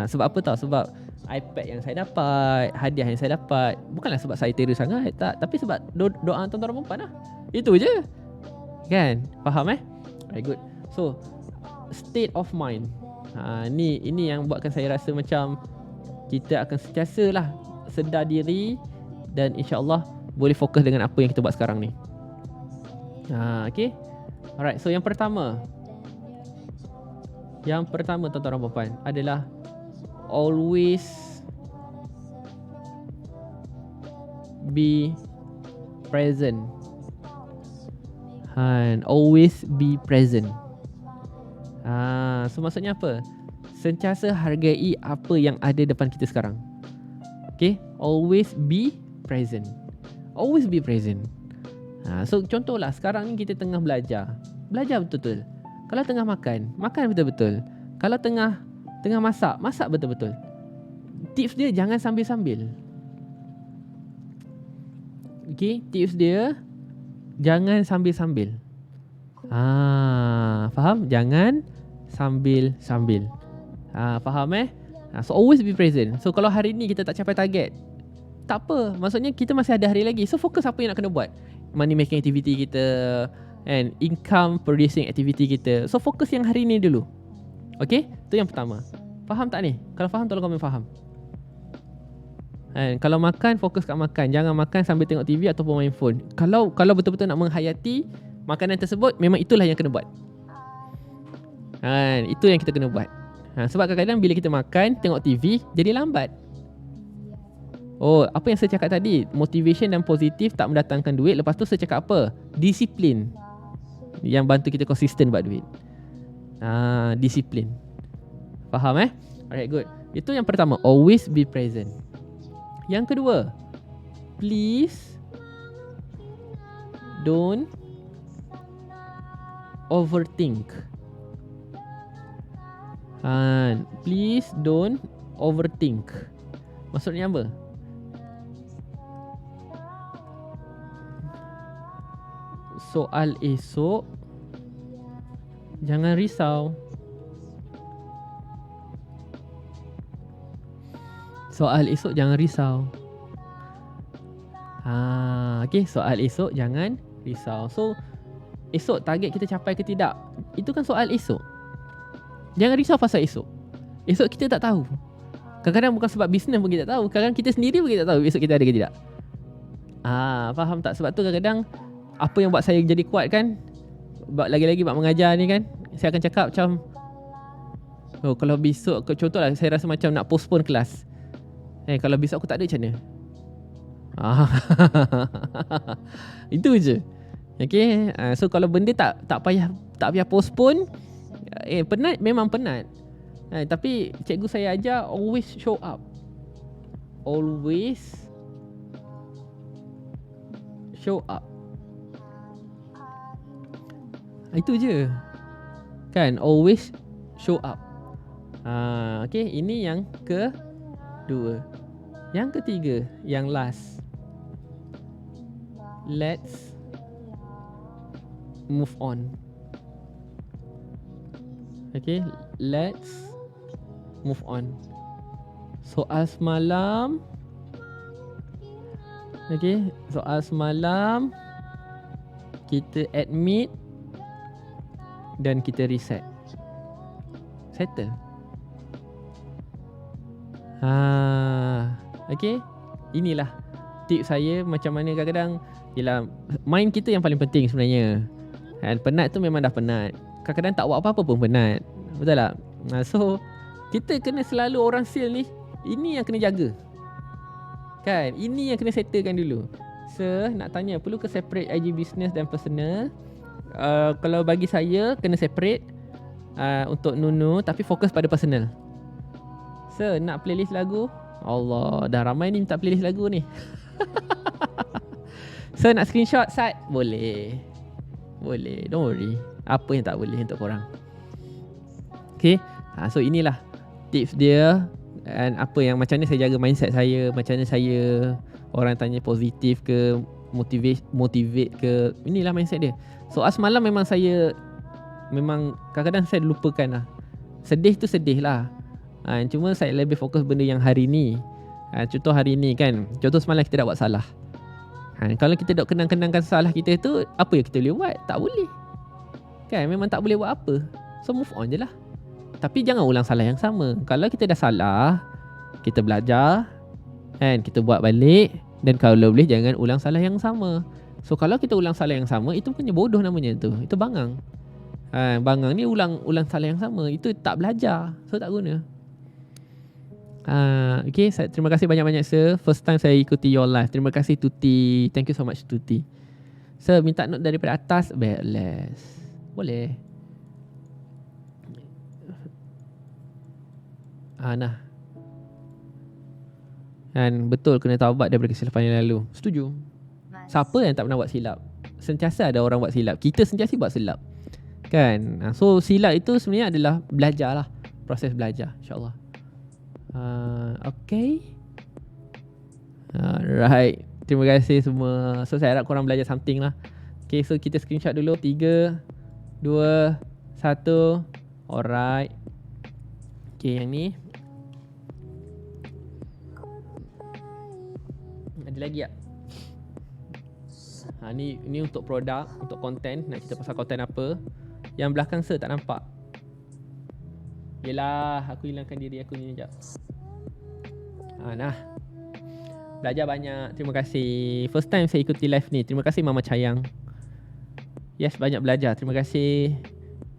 Sebab apa tau? Sebab iPad yang saya dapat, hadiah yang saya dapat, bukanlah sebab saya terus sangat, tak, tapi sebab doa tuan-tuan dan puan lah. Itu je kan. Faham Very good. So state of mind, ini yang buatkan saya rasa macam kita akan sentiasa lah sedar diri dan insya-Allah boleh fokus dengan apa yang kita buat sekarang ni. Okay. Alright, so yang pertama tuan-tuan dan puan adalah always be present. Always be present. So maksudnya apa? Sentiasa hargai apa yang ada depan kita sekarang. Okay, always be present. Always be present. So contohlah sekarang ni kita tengah belajar betul-betul. Kalau tengah makan betul-betul. Kalau tengah masak betul-betul. Tips dia jangan sambil-sambil. Okay, tips dia jangan sambil-sambil. Faham? Jangan sambil-sambil. Faham So always be present. So kalau hari ni kita tak capai target, tak apa, maksudnya kita masih ada hari lagi. So fokus apa yang nak kena buat. Money making activity kita and income producing activity kita. So fokus yang hari ni dulu. Okay, tu yang pertama. Faham tak ni? Kalau faham tolong komen faham. Kalau makan, fokus kat makan. Jangan makan sambil tengok TV ataupun main phone. Kalau betul-betul nak menghayati makanan tersebut memang itulah yang kena buat. Itu yang kita kena buat. Sebab kadang-kadang bila kita makan, tengok TV, jadi lambat. Apa yang saya cakap tadi, motivation dan positif tak mendatangkan duit. Lepas tu saya cakap apa? Disiplin yang bantu kita konsisten buat duit. Disiplin. Faham Alright, good. Itu yang pertama, always be present. Yang kedua, please don't overthink. Please don't overthink. Maksudnya apa? Soal esok jangan risau. Soal esok jangan risau. Okay, soal esok jangan risau. So, esok target kita capai ke tidak, itu kan soal esok. Jangan risau pasal esok. Esok kita tak tahu. Kadang-kadang bukan sebab bisnes pun kita tak tahu. Kadang-kadang kita sendiri pun kita tak tahu esok kita ada ke tidak. Faham tak? Sebab tu kadang-kadang apa yang buat saya jadi kuat kan, lagi-lagi buat mengajar ni kan, saya akan cakap macam, kalau besok, contohlah saya rasa macam nak postpone kelas. Kalau besok aku tak ada macam mana? Itu je. Okay. So kalau benda tak payah postpone. Penat, memang penat. Tapi cikgu saya ajar always show up. Always show up. Itu je. Kan, always show up. Okay, ini yang kedua. Yang ketiga, yang last. Let's move on. Okay, let's move on. Soal semalam. Okay, soal semalam kita admit dan kita reset. Settle. Okay, inilah tips saya macam mana kadang-kadang. Yelah, mind kita yang paling penting sebenarnya. Penat tu memang dah penat. Kadang-kadang tak buat apa-apa pun penat. Betul tak? So kita kena selalu orang sale ni, ini yang kena jaga. Kan? Ini yang kena settlekan dulu. So nak tanya, perlu ke separate IG business dan personal? Kalau bagi saya kena separate untuk Nunu, tapi fokus pada personal. So nak playlist lagu? Allah, dah ramai ni minta playlist lagu ni. So nak screenshot site? Boleh. Boleh, don't worry. Apa yang tak boleh untuk korang. Okay, so inilah tips dia. Dan apa yang macam mana saya jaga mindset saya, macam mana saya, orang tanya positif ke, motivate ke, inilah mindset dia. So semalam memang saya, memang kadang-kadang saya lupakan lah. Sedih tu sedih lah. Cuma saya lebih fokus benda yang hari ni. Contoh hari ni kan, contoh semalam kita dah buat salah. Kalau kita dah kenang-kenangkan salah kita tu, apa yang kita boleh buat? Tak boleh. Kan, memang tak boleh buat apa. So move on je lah. Tapi jangan ulang salah yang sama. Kalau kita dah salah, kita belajar, kan, kita buat balik. Dan kalau boleh jangan ulang salah yang sama. So kalau kita ulang salah yang sama, itu bukannya bodoh namanya tu. Itu bangang. Bangang ni ulang salah yang sama. Itu tak belajar. So tak guna. Okay, terima kasih banyak-banyak sir. First time saya ikuti your live. Terima kasih Tuti. Thank you so much Tuti. Sir, minta note daripada atas. Backless. Boleh. Nah. Dan betul kena taubat daripada kesilapan yang lalu. Setuju. Siapa yang tak pernah buat silap? Sentiasa ada orang buat silap. Kita sentiasa buat silap. Kan? So silap itu sebenarnya adalah belajar lah. Proses belajar, insyaAllah. Okay. Alright. Terima kasih semua. So saya harap korang belajar something lah. Okay, so kita screenshot dulu. 3, 2, 1. Alright. Okay, yang ni. Ada lagi tak? Ni untuk produk, untuk konten. Nak cerita pasal konten apa. Yang belakang sir tak nampak. Yelah, aku hilangkan diri aku ni sekejap. Nah. Belajar banyak. Terima kasih. First time saya ikuti live ni. Terima kasih Mama Cayang. Yes, banyak belajar. Terima kasih.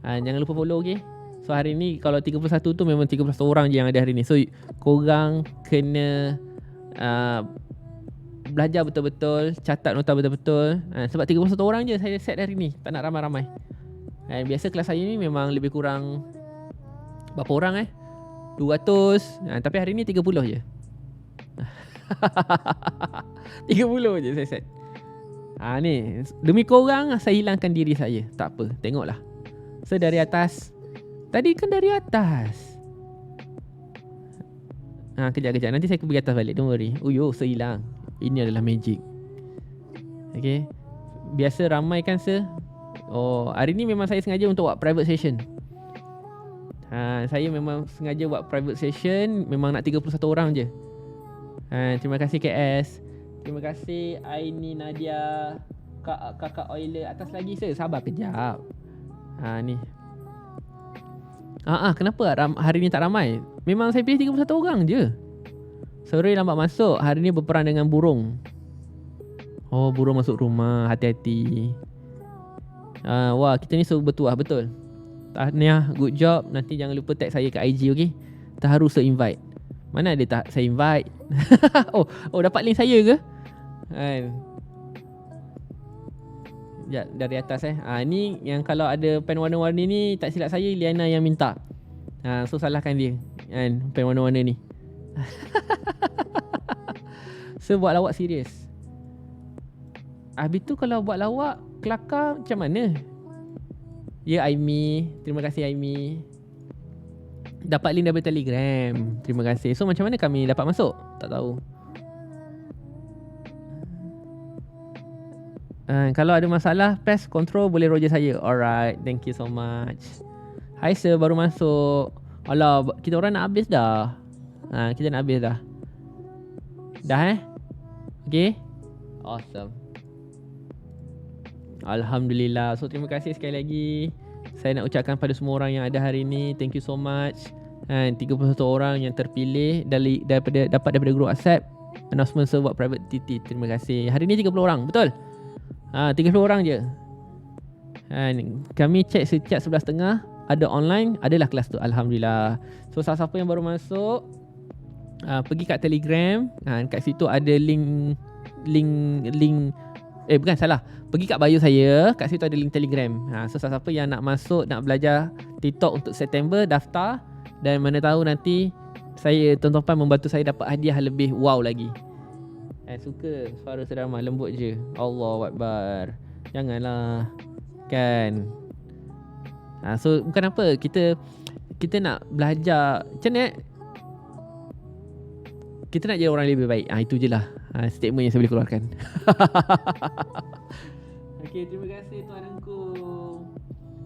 Jangan lupa follow, okay? So hari ni kalau 31 tu memang 31 orang je yang ada hari ni. So korang kena belajar betul-betul, catat nota betul-betul. Sebab 31 orang je saya set hari ni. Tak nak ramai-ramai. Biasa kelas saya ni memang lebih kurang berapa orang 200. Tapi hari ni 30 je. 30 je saya set. Ni demi korang saya hilangkan diri saya. Tak apa, tengoklah. So dari atas. Tadi kan dari atas. Kejap. Nanti saya pergi atas balik. Don't worry. Saya hilang. Ini adalah magic. Okay. Biasa ramai kan hari ni memang saya sengaja untuk buat private session. Saya memang sengaja buat private session. Memang nak 31 orang je. Terima kasih KS. Terima kasih Aini Nadia. Kakak Oiler. Atas lagi sabar kejap. Ni. Kenapa hari ni tak ramai? Memang saya pilih 31 orang je. Sorry lambat masuk. Hari ni berperang dengan burung. Burung masuk rumah. Hati-hati. Wah, kita ni bertuah betul. Tahniah, good job. Nanti jangan lupa tag saya kat IG, okay? Terharu se-invite. Mana ada tak saya invite? Dapat link saya ke? Ya, dari atas ni yang kalau ada pen warna-warni ni, tak silap saya Liana yang minta. So salahkan dia kan, pen warna-warna ni. So buat lawak serius. Habis tu kalau buat lawak kelakar macam mana? Ya Aimi, terima kasih Aimi. Dapat link daripada Telegram. Terima kasih. So macam mana kami dapat masuk? Tak tahu. Kalau ada masalah, press control boleh roger saya. Alright, thank you so much. Hai sir, baru masuk. Alah, kita orang nak habis dah. Kita nak habis dah. Dah Okay. Awesome. Alhamdulillah. So terima kasih sekali lagi. Saya nak ucapkan pada semua orang yang ada hari ini, thank you so much. 31 orang yang terpilih dapat daripada grup WhatsApp announcement buat private TT. Terima kasih. Hari ni 30 orang, betul? 30 orang je. Kami cek setiap 11.30 ada online, adalah kelas tu. Alhamdulillah. So siapa yang baru masuk, pergi kat Telegram. Kat situ ada link. Bukan, salah. Pergi kat bio saya, kat situ ada link Telegram. So siapa yang nak masuk, nak belajar TikTok untuk September, daftar. Dan mana tahu nanti tuan-tuan membantu saya dapat hadiah lebih wow lagi. Suka suara Sedarma, lembut je. Allahu Akbar. Janganlah. Kan. So bukan apa, kita nak belajar macam ni. Kita nak jadi orang lebih baik. Itu je lah statement yang saya boleh keluarkan. Okay, terima kasih Tuan Engku.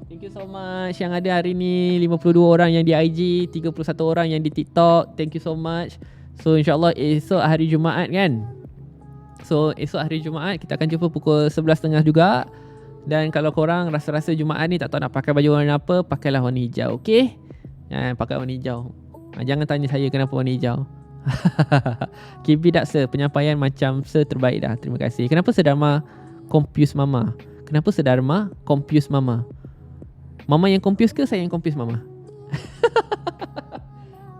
Thank you so much yang ada hari ni. 52 orang yang di IG, 31 orang yang di TikTok. Thank you so much. So insyaAllah esok hari Jumaat kan. So esok hari Jumaat kita akan jumpa pukul 11.30 juga. Dan kalau korang rasa-rasa Jumaat ni tak tahu nak pakai baju warna apa, pakailah warna hijau, okay? Pakai warna hijau. Jangan tanya saya kenapa warna hijau. Keep it up sir. Penyampaian macam sir terbaik dah. Terima kasih. Kenapa Sedarma confuse mama? Kenapa Sedarma confuse mama? Mama yang confuse ke saya yang confuse mama?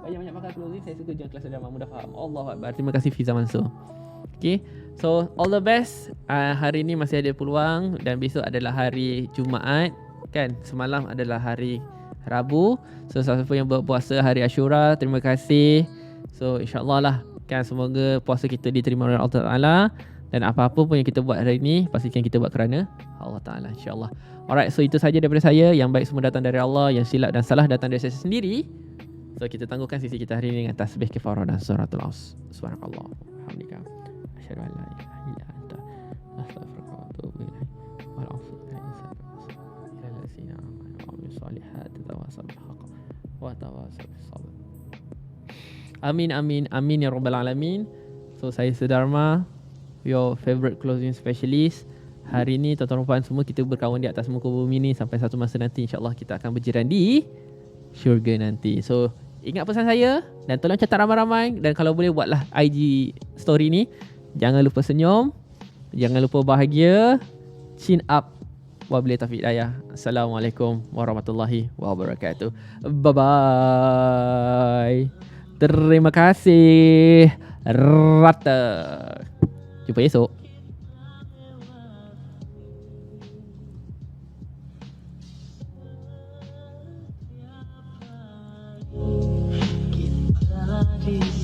Banyak-banyak pakai closing. Saya suka je kelas Sedarma, mudah faham. Allahu Akbar. Terima kasih Fiza Mansur. Okay, so all the best. Hari ni masih ada peluang. Dan besok adalah hari Jumaat kan. Semalam adalah hari Rabu. So siapa yang berpuasa hari Ashura, terima kasih. So insyaAllah lah kan, semoga puasa kita diterima oleh Allah Ta'ala. Dan apa-apa pun yang kita buat hari ni, pastikan kita buat kerana Allah Ta'ala, insyaAllah. Alright, so itu saja daripada saya. Yang baik semua datang dari Allah, yang silap dan salah datang dari saya sendiri. So kita tangguhkan sisi kita hari ini dengan tasbih kifarah dan suratul Aus. Subhanakallah, alhamdulillah, asyhadu an la ilaha illa anta, astaghfiruka wa atubu ilaik. Wal 'afwu ila allazina amanu wa amilus solihati tawasaw bil haqq wa tawasaw bis sabr. Amin amin amin ya rabbal alamin. So saya Sedarma, your favorite closing specialist. Hari ni tuan-tuan puan semua kita berkawan di atas muka bumi ni sampai satu masa nanti insya-Allah kita akan berjiran di syurga nanti. So ingat pesan saya dan tolong catat ramai-ramai, dan kalau boleh buatlah IG story ni. Jangan lupa senyum, jangan lupa bahagia, chin up, wabillahi taufiq hidayah. Assalamualaikum warahmatullahi wabarakatuh. Bye bye. Terima kasih. Rata. Jumpa esok. Kita di